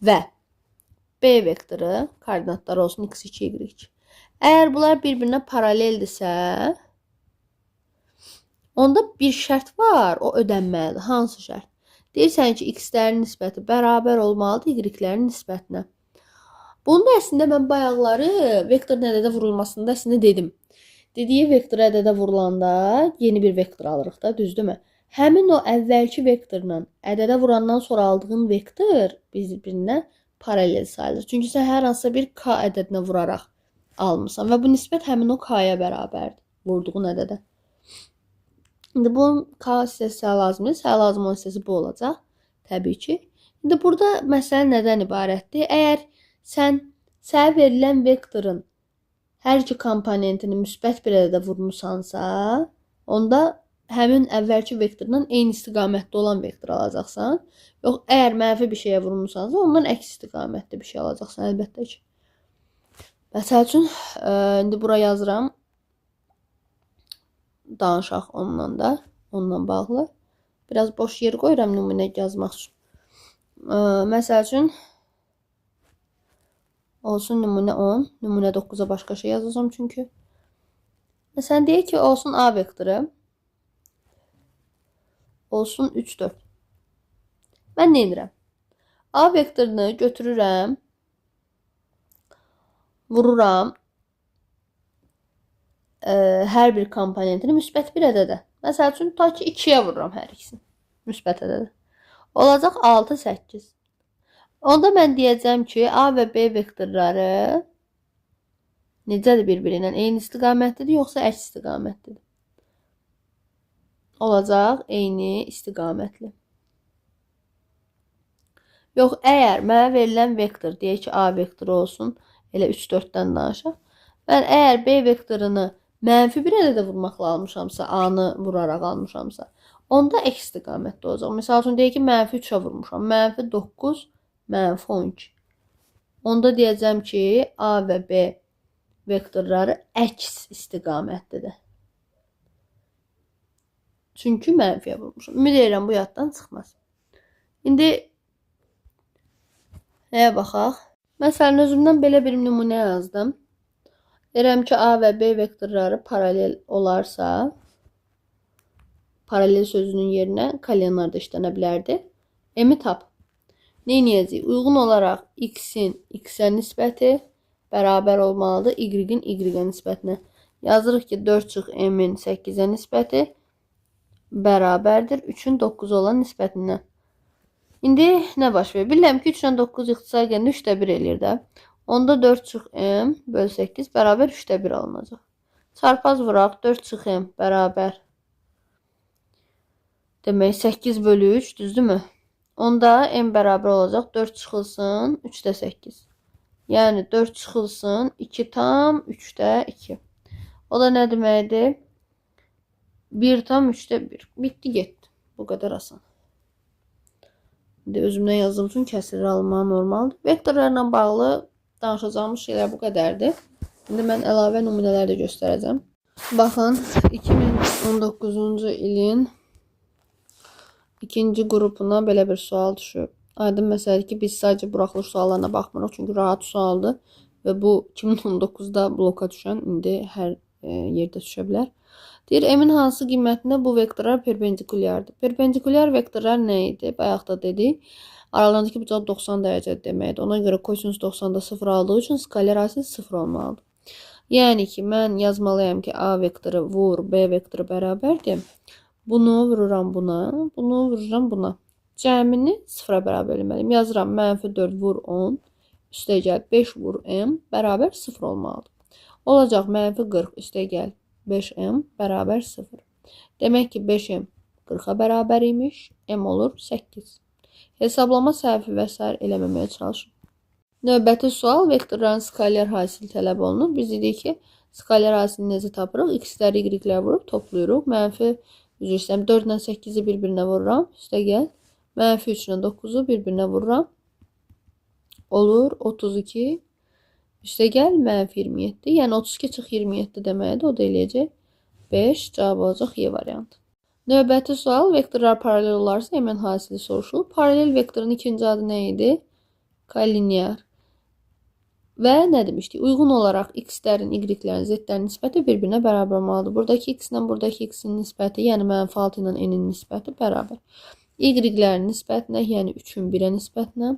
və B vektoru koordinatları olsun x2, y2. Əgər bunlar bir-birinə paraleldirsə, onda bir şərt var, o ödənməlidir. Hansı şərt? Deyirsən ki, x-lərin nisbəti bərabər olmalıdır y-lərin nisbətinə. Bunu da əslində mən bayaqları vektorun ədədə vurulmasında əslində dedim. Dediyi vektor ədədə vurulanda yeni bir vektor alırıq da, düzdürmü? Həmin o əvvəlki vektorla ədədə vurandan sonra aldığın vektor bir-birinə paralel sayılır. Çünki sən hər hansısa bir k ədədinə vuraraq almısan və bu nisbət həmin o k-ya bərabərdir, vurduğun ədədə. İndi bunun k hissəsi lazımdır. Sənə lazım olan hissəsi bu olacaq. Təbii ki. İndi burada məsələ nədən ibarətdir? Əgər sənə verilən vektorun hər iki komponentini müsbət bir ədədə vurmusansa, onda həmin əvvəlki vektordan eyni istiqamətdə olan vektor alacaqsan. Yox, əgər mənfi bir şeyə vurmusansa, ondan əks istiqamətli bir şey alacaqsan, əlbəttə ki. Məsəl üçün, indi bura yazıram. Danışaq ondan da, onunla bağlı. Biraz boş yer qoyuram nümunə yazmaq üçün. Məsəl üçün, olsun nümunə 10, nümunə 9-a başqa şey yazacağım çünki. Məsələn, deyək ki, olsun A vektoru, olsun 3, 4. Mən nə edirəm? A vektorunu götürürəm, vururam hər bir komponentini müsbət bir ədədə. Məsəl üçün, ta ki 2-yə vururam hər ikisini müsbət ədədə. Olacaq 6, 8. Onda mən deyəcəm ki, A və B vektorları necədir bir-birindən? Eyni istiqamətlidir, yoxsa əks istiqamətlidir? Olacaq eyni istiqamətli. Yox, əgər mənə verilən vektor, deyək ki, A vektoru olsun, elə 3, 4-dən danışaq. Mən əgər B vektorunu mənfi bir ədədə vurmaqla almışamsa, A-nı vuraraq almışamsa, onda əks istiqamətli olacaq. Məsəl üçün, deyək ki, mənfi 3-ə vurmuşam. Mənfi 9, mənfi 12. Onda deyəcəm ki, A və B vektorları əks istiqamətlidir. Çünki mənfiyə vurmuşam. Ümid edirəm bu yaddan çıxmaz. İndi nəyə baxaq? Məsələn, özümdən belə bir nümunə yazdım. Deyirəm ki, A və B vektorları paralel olarsa, paralel sözünün yerinə kollinear da işlənə bilərdi. M-i tap. Nə edəcəyik? Uyğun olaraq x-in x-ə nisbəti bərabər olmalıdır y-in y-ə nisbətinə. Yazırıq ki, 4 çıx m-in 8-ə nisbəti bərabərdir 3-ün 9 olan nisbətindən. İndi nə baş verir? Bilirəm ki, 3-dən 9 ixtisar gəndə 3-də 1 eləyir də. Onda 4 çıx m bölü 8 bərabər 3-də 1 alınacaq. Çarpaz vuraq, 4 çıx m bərabər. Demək 8 bölü 3, düzdürmü? Onda m bərabər olacaq 4 çıxılsın 3-də 8. Yəni 4 çıxılsın 2 tam 3-də 2. O da nə deməkdir? 1 tam 3-də 1. Bitdi, getdi. Bu qədər asan. İndi özümdən yazdığım üçün kəsirlər almaq normaldır. Vektorlarla bağlı danışacağımız şeylər bu qədərdir. İndi mən əlavə nümunələr də göstərəcəm. Baxın, 2019-cu ilin ikinci qrupuna belə bir sual düşüb. Aydın məsələdir ki, biz sadəcə buraxılış suallarına baxmırıq, çünki rahat sualdır. və bu 2019-da bloka düşən, indi hər yerdə düşə bilər. Deyir, m-in hansı qiymətinə bu vektorlar perpendikulyardır? Perpendikulyar vektorlar nə idi? Bayaq da dedik. Aralarındakı bucaq 90 dərəcə deməkdir. Ona görə kosinus 90-da 0 aldığı üçün skaler asil 0 olmalıdır. Yəni ki, mən yazmalıyam ki, A vektoru vur B vektoru bərabərdir. Bunu vururam buna, bunu vururam buna. Cəmini 0-a bərabər eləməliyim. Yazıram -4 vur 10, üstəgəl 5 vur m bərabər 0 olmalıdır. Olacaq -40 üstəgəl 5m bərabər 0. Demək ki, 5m 40-a bərabər imiş, m olur 8. Hesablama səhvi və s. eləməməyə çalışın. Növbəti sual, vektorların skaler hasili tələb olunur. Biz dedik ki, skaler hasilini necə tapırıq? X-ləri y-lər vurub toplayırıq. Mənfi 4 ilə 8-i bir-birinə vururam. Üstəgəl -3 ilə 9-u bir-birinə vururam. Olur 32. Üstəgəl -27. Yəni 32 çıx 27 deməkdir. O da eləyəcək 5. Cavab olacaq Y variantı. Növbəti sual, vektorlar paralel olarsa m-in hasili soruşulur. Paralel vektorun ikinci adı nə idi? Kollinear. Və nə demişdik? Uyğun olaraq x-lərin, y-lərin, z-lərin nisbəti bir-birinə bərabər olmalıdır. Buradakı x ilə buradakı x-in nisbəti, yəni -6 ilə n-in nisbəti bərabər. Y-lərin nisbətinə, yəni 3-ün 1-ə nisbətinə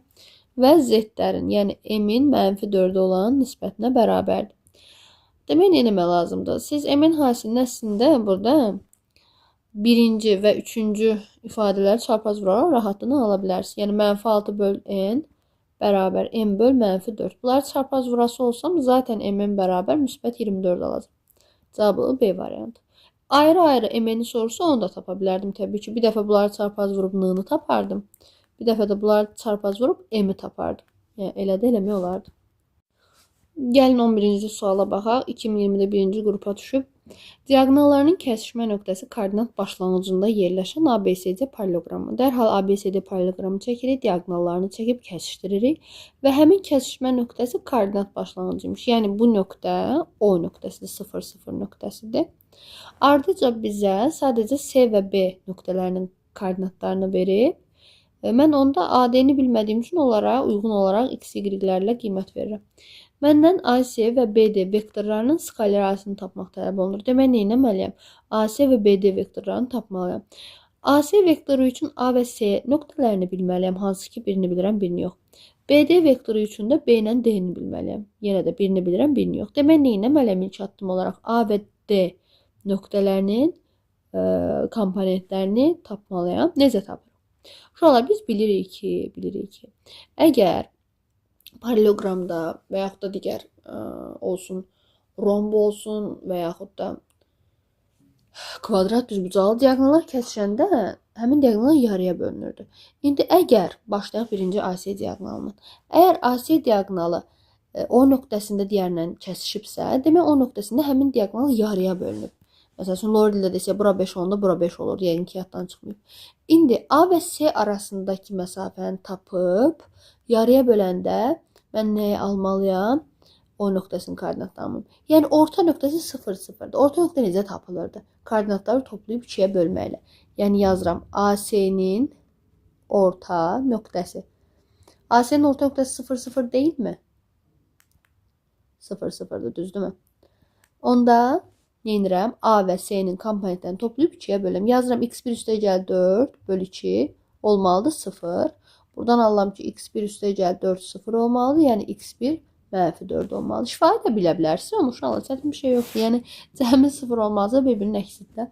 və z-lərin, yəni m-in -4 olan nisbətinə bərabərdir. Demək, nə eləmək lazımdır? Siz m-in hasilini əslində burada birinci və üçüncü ifadələri çarpaz vuraraq rahatlığını ala bilərsiniz. Yəni -6 böl n bərabər m böl -4. Bunları çarpaz vurası olsam, zaten m-in bərabər müsbət 24 alacaq. Cavabı B variantı. Ayrı-ayrı m-ni sorsa onu da tapa bilərdim təbii ki. Bir dəfə bunları çarpaz vurub n-ni tapardım. Bir dəfə də bunları çarpaz vurub m-i tapardım. Yəni elə də eləmək olardı. Gəlin 11-ci suala baxaq. 2020-də birinci qrupa düşüb. Diaqonallarının kəsişmə nöqtəsi koordinat başlanğıcında yerləşən ABCD paralleloqramı. Dərhal ABCD paralleloqramı çəkirik, diaqonallarını çəkib kəsişdiririk və həmin kəsişmə nöqtəsi koordinat başlanğıcıymış. Yəni bu nöqtə O nöqtəsidir, 0, 0 nöqtəsidir. Ardıca bizə sadəcə C və B nöqtələrinin koordinatlarını verib. Mən onda AD-ni bilmədiyim üçün onlara uyğun olaraq x, y-lərlə qiymət verirəm. Məndən AC və BD vektorlarının skaler hasilini tapmaq tələb olunur. Demək, nə etməliyəm? AC və BD vektorlarını tapmalıyam. AC vektoru üçün A və C nöqtələrini bilməliyəm. Hansı ki, birini bilirəm, birini yox. BD vektoru üçün də B ilə D-ni bilməliyəm. Yenə də birini bilirəm, birini yox. Demək, nə etməliyəm ilk addım olaraq? A və D nöqtələrinin komponentlərini tapmalıyam. Necə tapırıq? Şuralar biz bilirik ki, əgər paralleloqramda və yaxud da digər olsun, romb olsun və yaxud da kvadrat düzbucaqlı diaqonallar kəsişəndə həmin diaqonal yarıya bölünürdü. İndi əgər başlayaq birinci AC diaqonalından. Əgər AC diaqonalı O nöqtəsində digərindən kəsişibsə, demək O nöqtəsində həmin diaqonal yarıya bölünüb. Məsələn, Lorel'də desə, bura 5 olanda bura 5 olur. Yəni ki, yaddan çıxmayıb. İndi A və C arasındakı məsafəni tapıb, yarıya böləndə mən nəyi almalıyam? O nöqtəsinin koordinatlarını. Yəni, orta nöqtəsi 0, 0'dır. Orta nöqtə necə tapılırdı? Koordinatları toplayıb 2-yə bölməklə. Yəni, yazıram AC-nin orta nöqtəsi. AC-nin orta nöqtəsi 0, 0 deyil mi? 0, 0'dır, düzdürmü? Onda nə edirəm? A və C-nin komponentlərini toplayıb 2-yə bölürəm. Yazıram x1 üstəgəl 4 bölü 2 olmalıdır 0. Buradan alıram ki, x1 üstəgəl 4 0 olmalıdır. Yəni x1 -4 olmalıdır. Şifahi də bilə bilərsiniz. Onun uşaqlar çətin bir şey yoxdur. Yəni cəmi 0 olmalıdır, bir-birinin əksində.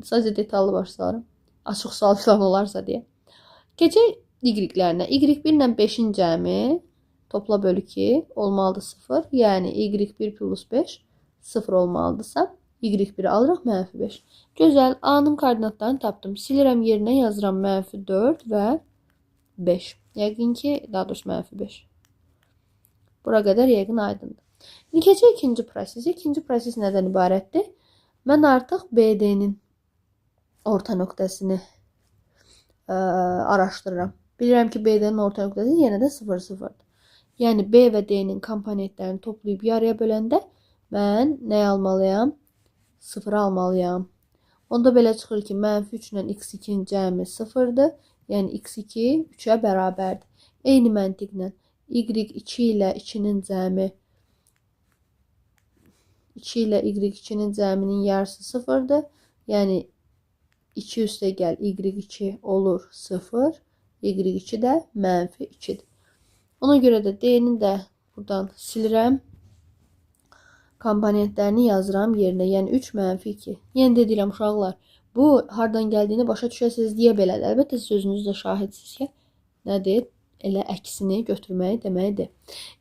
Sadəcə detallı başlayarım. Açıq sual falan olarsa deyə. Keçək y-lərinə. Y1 ilə 5-in cəmi topla bölü 2 olmalıdır 0. Yəni y1 plus 5 0 olmalıdırsa, y1'i alırıq -5. Gözəl, A-nın koordinatlarını tapdım. Silirəm yerinə, yazıram -4 və 5. Yəqin ki, daha doğrusu -5. Bura qədər yəqin aydındır. İndi keçək ikinci prosesi. İkinci proses nədən ibarətdir? Mən artıq BD-nin orta nöqtəsini araşdırıram. Bilirəm ki, BD-nin orta nöqtəsi yenə də 0, 0'dır. Yəni, B və D-nin komponentlərini toplayıb yarıya böləndə mən nə almalıyam? 0 almalıyam. Onda belə çıxır ki, -3 ilə x2-nin cəmi 0'dır. Yəni, x2 3-ə bərabərdir. Eyni məntiqlə y2 ilə 2-nin cəmi 2 ilə y2-nin cəminin yarısı 0-dır. Yəni 2 üstə gəl y2 olur 0. Y2 də -2-dir. Ona görə də d-ni də buradan silirəm. Komponentlərini yazıram yerinə. Yəni 3 -2. Yenə də deyirəm uşaqlar, bu hardan gəldiyini başa düşəsiniz deyə belədir. Əlbəttə siz özünüz də şahidsiniz ki, nədir? Elə əksini götürməyi deməkdir.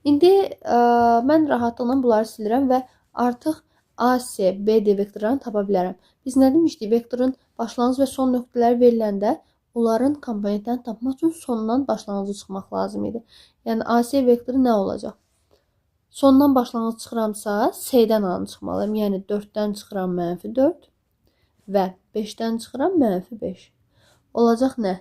İndi mən rahatlıqla bunları silirəm və artıq AC, BD vektorlarını tapa bilərəm. Biz nə demişdik? Vektorun başlanğıc və son nöqtələri veriləndə onların komponentlərini tapmaq üçün sondan başlanğıcı çıxmaq lazım idi. Yəni AC vektoru nə olacaq? Sondan başlanğıc çıxıramsa, S-dən anı çıxmalıyım. Yəni 4-dən çıxıram -4 və 5-dən çıxıram -5. Olacaq nə?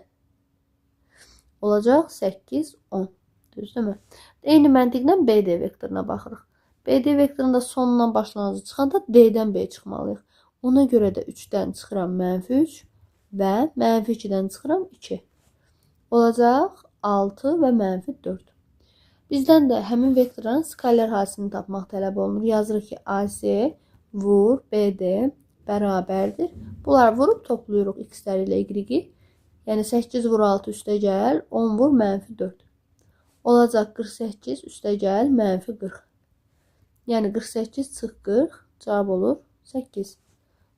Olacaq 8, 10. Düzdürmü? Eyni məntiqlə BD vektoruna baxırıq. BD vektorunda sonundan başlanğıcı çıxanda D-dən B çıxmalıyıq. Ona görə də 3-dən çıxıram -3 və -2-dən çıxıram 2. Olacaq 6 və -4. Bizdən də həmin vektorların skalar hasilini tapmaq tələb olunur. Yazırıq ki, AC vur BD bərabərdir. Bunlar vurub toplayırıq x-ləri ilə y-i. Yəni 8 vur 6 üstə gəl, 10 vur -4. Olacaq 48 üstə gəl -40. Yəni 48 çıx 40, cavab olur 8.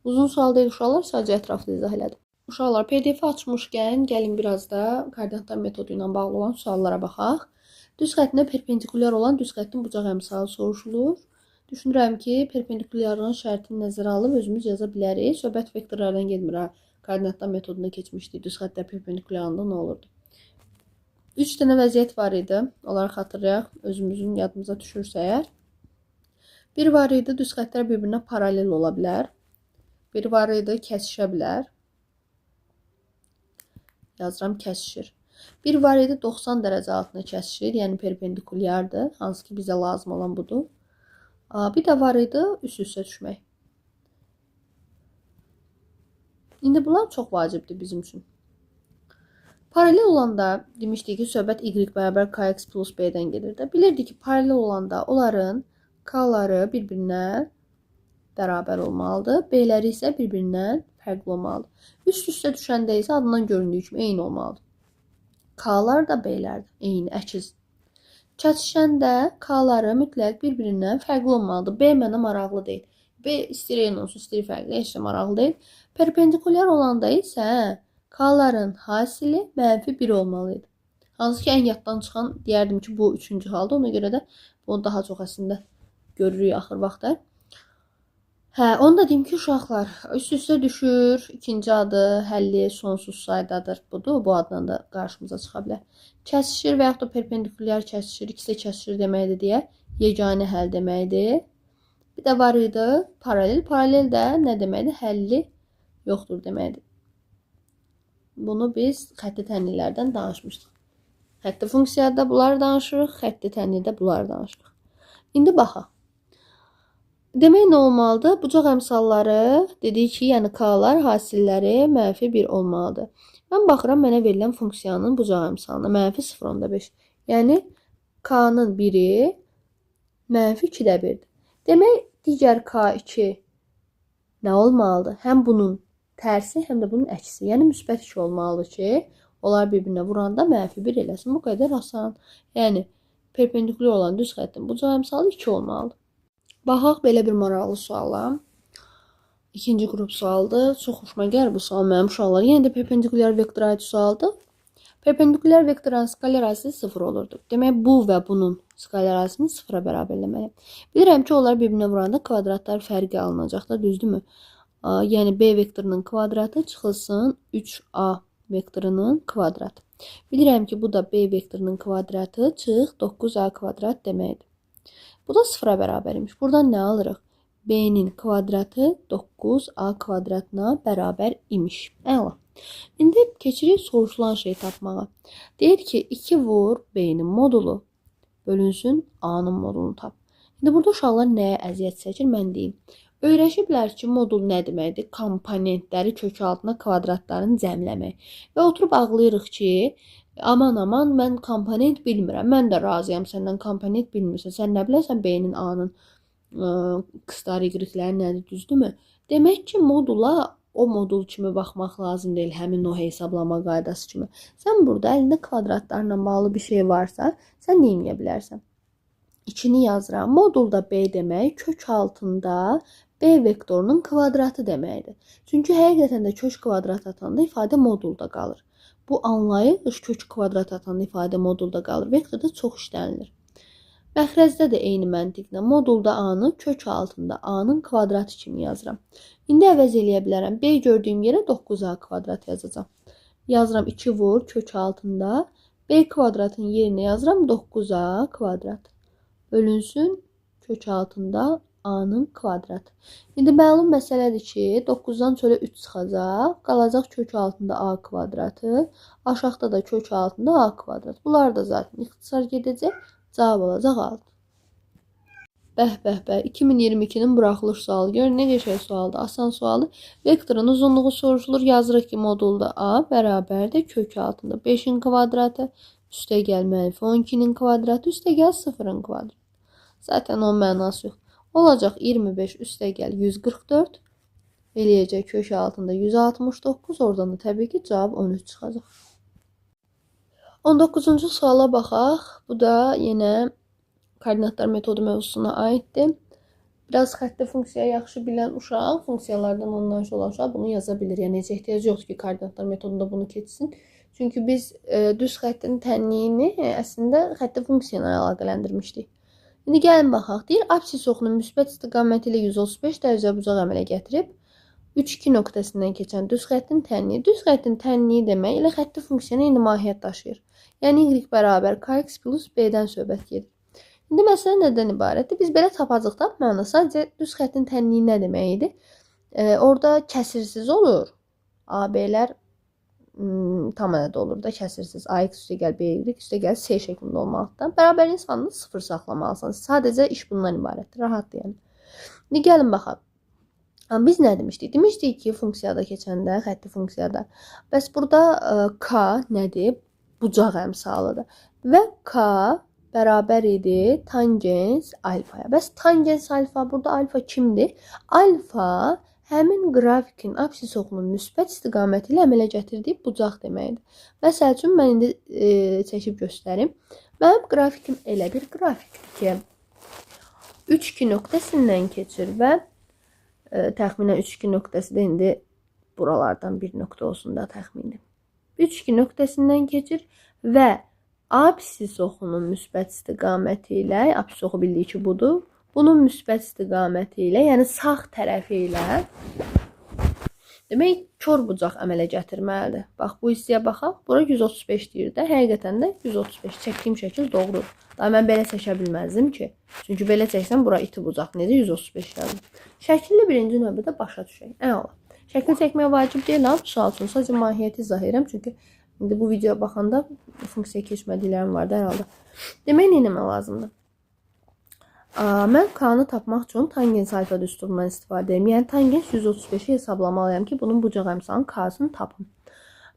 Uzun sual deyil uşaqlar, sadəcə ətraflı izah elədim. Uşaqlar, PDF açmışkən gəlin biraz da koordinatlar metodu ilə bağlı olan suallara baxaq. Düz xəttinə perpendikulyar olan düz xəttin bucaq əmsalı soruşulur. Düşünürəm ki, perpendikulyarlığın şərtini nəzərə alıb özümüz yaza bilərik. Söhbət vektorlardan getmir ha. Koordinatlar metoduna keçmişdik. Düz xəttdə perpendikulyarlığında nə olurdu? 3 dənə vəziyyət var idi. Onları xatırlayaq. Özümüzün yadımıza düşürsə əgər. Bir var idi, düz xəttlər bir-birinə paralel ola bilər. Bir var idi, kəsişə bilər. Yazıram, kəsişir. Bir var idi, 90 dərəcə altına kəsişir. Yəni perpendikulyardır. Hansı ki, bizə lazım olan budur. Bir də var idi, üst-üstə düşmək. İndi bunlar çox vacibdir bizim üçün. Paralel olanda demişdik ki, söhbət y bərabər kx plus b-dən gedir də. Bilirdik ki, paralel olanda onların k-ları bir-birinə bərabər olmalıdır. B-ləri isə bir-birindən fərqli olmalıdır. Üst-üstə düşəndə isə adından göründüyü kimi eyni olmalıdır. K-lar da B-lər də eyni, əkiz. Kəsişəndə k-ları mütləq bir-birindən fərqli olmalıdır. B mənə maraqlı deyil. B istəyir eyni olsun, istəyir fərqli, heç də maraqlı deyil. Perpendikulyar olanda isə k-ların hasili -1 olmalıydı. Hansı ki, ən yaddan çıxan deyərdim ki, bu 3-cü halda. Ona görə də bunu daha çox əslində görürük axır vaxtda. Onu da deyim ki, uşaqlar üst-üstə düşür. İkinci adı həlli sonsuz saydadır. Budur, bu adla da qarşımıza çıxa bilər. Kəsişir və yaxud da perpendikulyar kəsişir, ikisi kəsişir deməkdir deyə yeganə həll deməkdir. Bir də var idi paralel. Paralel də nə deməkdir? Həlli yoxdur deməkdir. Bunu biz xətti tənliklərdən danışmışdıq. Xətti funksiyada bunları danışırıq, xətti tənlikdə bunları danışırıq. İndi baxaq. Demək nə olmalıdır? Bucaq əmsalları dedik ki, yəni k-lar hasilləri -1 olmalıdır. Mən baxıram mənə verilən funksiyanın bucaq əmsalına -0.5. Yəni k-nın biri -2də 1-dir. Demək digər k2 nə olmalıdır? Həm bunun tərsi, həm də bunun əksi. Yəni müsbət 2 olmalıdır ki, onlar bir-birinə vuranda -1 eləsin. Bu qədər asan. Yəni perpendikulyar olan düz xəttin bucaq əmsalı 2 olmalıdır. Baxaq belə bir maraqlı suala. İkinci qrup sualdır. Çox xoşuma gəlir bu sual mənim uşaqlar. Yenə də perpendikulyar vektora aid sualdır. Perpendikulyar vektorun skalar hasili 0 olurdu. Demək bu və bunun skalar hasilini 0-a bərabərləməliyəm. Bilirəm ki, onlar bir-birinə vuranda kvadratlar fərqi alınacaqdır, düzdürmü? Yəni B vektorunun kvadratı çıxılsın 3A vektorunun kvadratı. Bilirəm ki, bu da B vektorunun kvadratı çıx 9A kvadrat deməkdir. Bu da 0-a bərabər imiş. Buradan nə alırıq? B-nin kvadratı 9A kvadratına bərabər imiş. Əla. İndi keçirik soruşulan şeyi tapmağa. Deyir ki, 2 vur B-nin modulu bölünsün A-nın modulunu tap. İndi burada uşaqlar nəyə əziyyət çəkir? Mən deyim. Öyrəşiblər ki, modul nə deməkdir? Komponentləri kök altına kvadratların cəmləmək. Və oturub ağlayırıq ki, aman mən komponent bilmirəm. Mən də razıyam səndən komponent bilmirsən. Sən nə biləsən B-nin A-nın x-lar, y-lər nədir, düzdürmü? Demək ki, modula o modul kimi baxmaq lazım deyil, həmin o hesablama qaydası kimi. Sən burada əlində kvadratlarla bağlı bir şey varsa, sən nə edə bilərsən? 2-ni yazıram. Modulda B demək kök altında B vektorunun kvadratı deməkdir. Çünki həqiqətən də kök kvadrat atanda ifadə modulda qalır. Bu anlayış kök kvadrat atanda ifadə modulda qalır. Vektorda çox işlənilir. Məxrəcdə də eyni məntiqlə modulda A-nı kök altında A-nın kvadratı kimi yazıram. İndi əvəz eləyə bilərəm. B gördüyüm yerə 9A kvadrat yazacağam. Yazıram 2 vur kök altında B kvadratın yerinə yazıram 9A kvadrat. Bölünsün kök altında A-nın kvadratı. İndi məlum məsələdir ki, 9-dan çölə 3 çıxacaq. Qalacaq kök altında A kvadratı. Aşağıda da kök altında A kvadrat. Bunlar da zaten ixtisar gedəcək. Cavab olacaq 6. Bəh. 2022-nin buraxılış sualı. Görün nə qəşəng sualdır. Asan sualı. Vektorun uzunluğu soruşulur. Yazırıq ki, modulda A bərabərdir kök altında 5-in kvadratı. Üstə gəl mənfi 12-nin kvadratı. Üstə gəl 0-ın kvadratı. Zaten onun mənası yox. Olacaq 25 üstə gəl 144. Eləyəcək kök altında 169. Oradan da təbii ki cavab 13 çıxacaq. 19-cu suala baxaq. Bu da yenə koordinatlar metodu mövzusuna aiddir. Biraz xətti funksiya yaxşı bilən uşaq, funksiyalardan anlayışı olan uşaq bunu yaza bilir. Yəni heç ehtiyac yoxdur ki, koordinatlar metodunda bunu keçsin. Çünki biz düz xəttin tənliyini əslində xətti funksiya ilə əlaqələndirmişdik. İndi gəlin baxaq. Deyir, absis oxunun müsbət istiqaməti ilə 135 dərəcə bucaq əmələ gətirib 3-2 nöqtəsindən keçən düz xəttin tənliyi. Düz xəttin tənliyi demək elə xətti funksiyana eyni mahiyyət daşıyır. Yəni y bərabər kx plus b-dən söhbət gedir. İndi məsələ nədən ibarətdir? Biz belə tapacaq tapmağında sadəcə düz xəttin tənliyi nə demək idi? Orada kəsirsiz olur. AB-lər tam ədəd olur da kəsirsiz. AX üstə gəl BY üstə gəl C şəklində olmalıdır. Bərabərliyin sanını 0 saxlamalısan. Sadəcə iş bundan ibarətdir. Rahatdır yəni. İndi gəlin baxaq. Biz nə demişdik? Demişdik ki, funksiyada keçəndə, xətti funksiyada. Bəs burada K nədir? Bucaq əmsalıdır. Və K bərabər idi tangens alfaya. Bəs tangens alfa, burada alfa kimdir? Alfa həmin qrafikin absis oxunun müsbət istiqaməti ilə əmələ gətirdiyi bucaq deməkdir. Məsəl üçün, mən indi çəkib göstərim. Mənim qrafikim elə bir grafikdir ki, 3-2 nöqtəsindən keçir və təxminən 3-2 nöqtəsi də indi buralardan bir nöqtə olsun da təxmini. 3-2 nöqtəsindən keçir və absis oxunun müsbət istiqaməti ilə, absis oxu bildiyi ki budur, bunun müsbət istiqaməti ilə, yəni sağ tərəfi ilə demək, kör bucaq əmələ gətirməlidir. Bax, bu hissəyə baxaq. Bura 135 deyir də. Həqiqətən də 135. Çəkdiyim şəkil doğrudur. Daha mən belə çəkə bilməzdim ki. Çünki belə çəksəm, bura iti bucaq. Necə 135 yazdım? Şəkilli birinci növbədə başa düşək. Əla. Şəkil çəkməyə vacib deyil, sual üçün. Sadəcə mahiyyəti izah edirəm. Çünki indi bu videoya baxanda funksiya keçmədiklərim var da hər halda. Demək, nə etmək lazımdır? Mən K-nı tapmaq üçün tangens alfa düsturundan istifadə edirəm. Yəni tangens 135-i hesablamalıyam ki, bunun bucaq əmsalının K-sını tapım.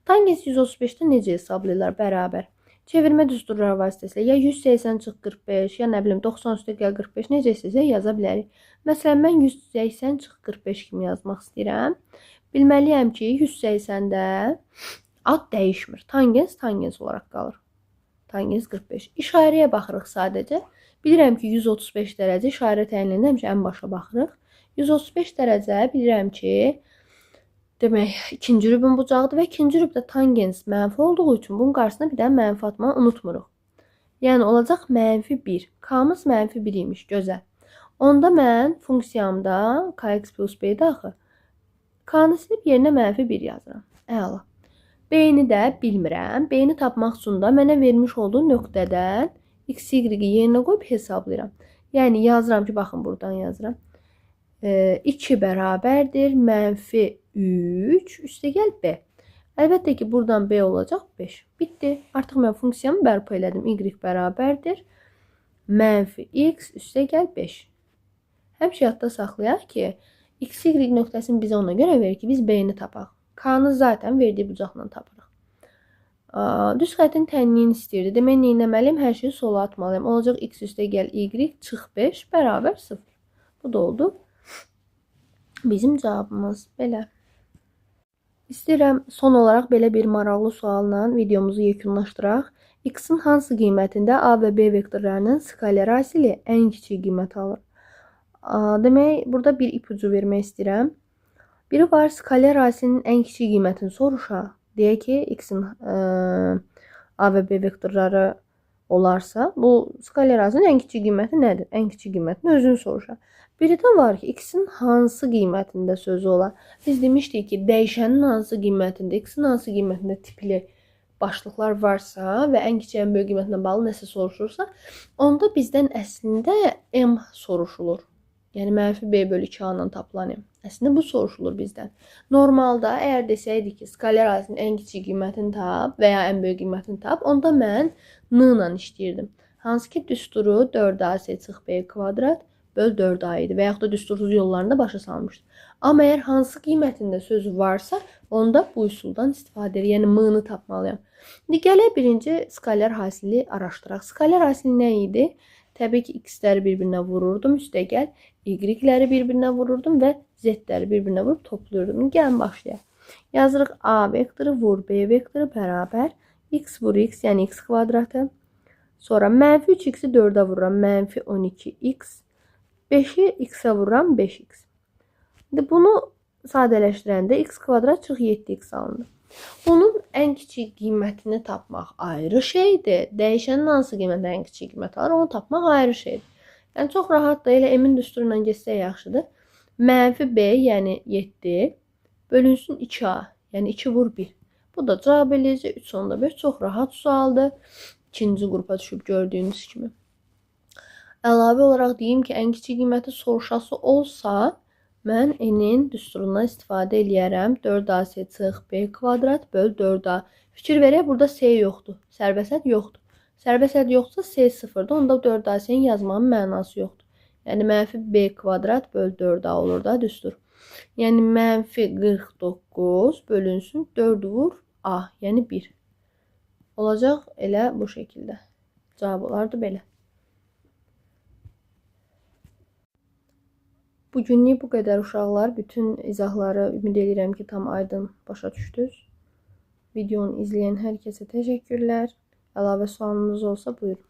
Tangens 135-də necə hesablayırlar? Bərabər. Çevirmə düsturları vasitəsilə ya 180-45, ya nə bilim 90 üstə gəl 45 necə istəsə yaza bilərik. Məsələn, mən 180-45 kimi yazmaq istəyirəm. Bilməliyəm ki, 180-də ad dəyişmir. Tangens olaraq qalır. Tangens 45. İşarəyə baxırıq sadəcə. Bilirəm ki, 135 dərəcə işarə təyinləndə həmişə ən başa baxırıq. 135 dərəcə bilirəm ki, demək, ikinci rübün bucağıdır və ikinci rübdə tangens mənfi olduğu üçün bunun qarşısına bir dənə mənfi atmanı unutmuruq. Yəni, olacaq mənfi 1. K-mız mənfi 1 imiş, gözəl. Onda mən funksiyamda kx plus b-də axı K-nı silib yerinə mənfi 1 yazıram. Əla. B-ni də bilmirəm. B-ni tapmaq üçün də mənə vermiş olduğu nöqtədən x, y-i yerinə qoyub hesablayıram. Yəni, yazıram ki, baxın, buradan yazıram. 2 bərabərdir, mənfi 3, üstə gəl B. Əlbəttə ki, buradan B olacaq 5. Bitdi. Artıq mən funksiyamı bərpa elədim. Y bərabərdir, mənfi x, üstə gəl 5. Həmişə yadda saxlayaq ki, x, y nöqtəsini bizə ona görə verir ki, biz B-ni tapaq. K-nı zaten verdiyi bucaqla tapırıq. Düz xəttin tənliyini istəyirdi. Demək, nə etməliyim? Hər şeyi sola atmalıyım. Olacaq x üstə gəl y çıx 5 bərabər 0. Bu da oldu. Bizim cavabımız belə. İstəyirəm son olaraq belə bir maraqlı sualla videomuzu yekunlaşdıraq. X-in hansı qiymətində A və B vektorlarının skalar hasili ən kiçik qiymət alır? Demək, burada bir ipucu vermək istəyirəm. Biri var, skalar hasilinin ən kiçik qiymətini soruşa. Deyək ki, X-in A və B vektorları olarsa, bu skalar hasilinin ən kiçik qiyməti nədir? Ən kiçik qiymətini özünü soruşa. Biri də var ki, X-in hansı qiymətində sözü olar. Biz demişdik ki, dəyişənin hansı qiymətində, X-in hansı qiymətində tipli başlıqlar varsa və ən kiçik ən böyük qiymətinə bağlı nəsə soruşursa, onda bizdən əslində M soruşulur. Yəni mənfi B bölü 2A-dan tapılan M. Əslində bu soruşulur bizdən. Normalda əgər desəydik ki, skalar hasilinin ən kiçik qiymətini tap və ya ən böyük qiymətini tap, onda mən N ilə işləyirdim. Hansı ki, düsturu 4AC çıx B kvadrat böl 4A idi və yaxud da düstursuz yollarında başa salmışdım. Amma əgər hansı qiymətində sözü varsa, onda bu üsuldan istifadə edir. Yəni M-ni tapmalıyam. İndi gələk birinci skalar hasili araşdıraq. Skalar hasili nə idi? Təbii ki, X-ləri bir-birinə vururdum, üstəgəl Y-ləri bir-birinə vururdum və Z-ləri bir-birinə vurub topluyordum. Gəlin başlayaq. Yazırıq A vektoru vur B vektoru bərabər X vur X, yəni X kvadratı. Sonra mənfi 3X-i 4-ə vururam, mənfi 12X. 5-i X-ə vururam, 5X. İndi bunu sadələşdirəndə X kvadrat çıx 7X alındı. Bunun ən kiçik qiymətini tapmaq ayrı şeydir. Dəyişənin hansı qiymətə ən kiçik qiymət alır, onu tapmaq ayrı şeydir. Yəni çox rahatdır, elə M-in düsturu ilə geçsə yaxşıdır. Mənfi B, yəni 7 bölünsün 2A, yəni 2 vur 1. Bu da cavab eləyəcək 3/5. Çox rahat sualdır. İkinci qrupa düşüb gördüyünüz kimi. Əlavə olaraq deyim ki, ən kiçik qiyməti soruşası olsa, mən N-in düsturundan istifadə eləyərəm. 4AC çıx B kvadrat böl 4A. Fikir verək, burada S yoxdur. Sərbəsəd yoxdur. Sərbəsəd yoxdursa S sıfırdır. Onda 4AC-ni yazmağın mənası yoxdur. Yəni mənfi B kvadrat böl 4A olur da düstur. Yəni mənfi 49 bölünsün 4 vur A. Yəni 1. Olacaq elə bu şəkildə. Cavab olardı belə. Bugünlük bu qədər uşaqlar. Bütün izahları ümid edirəm ki, tam aydın başa düşdünüz. Videonu izləyən hər kəsə təşəkkürlər. Əlavə sualınız olsa buyurun.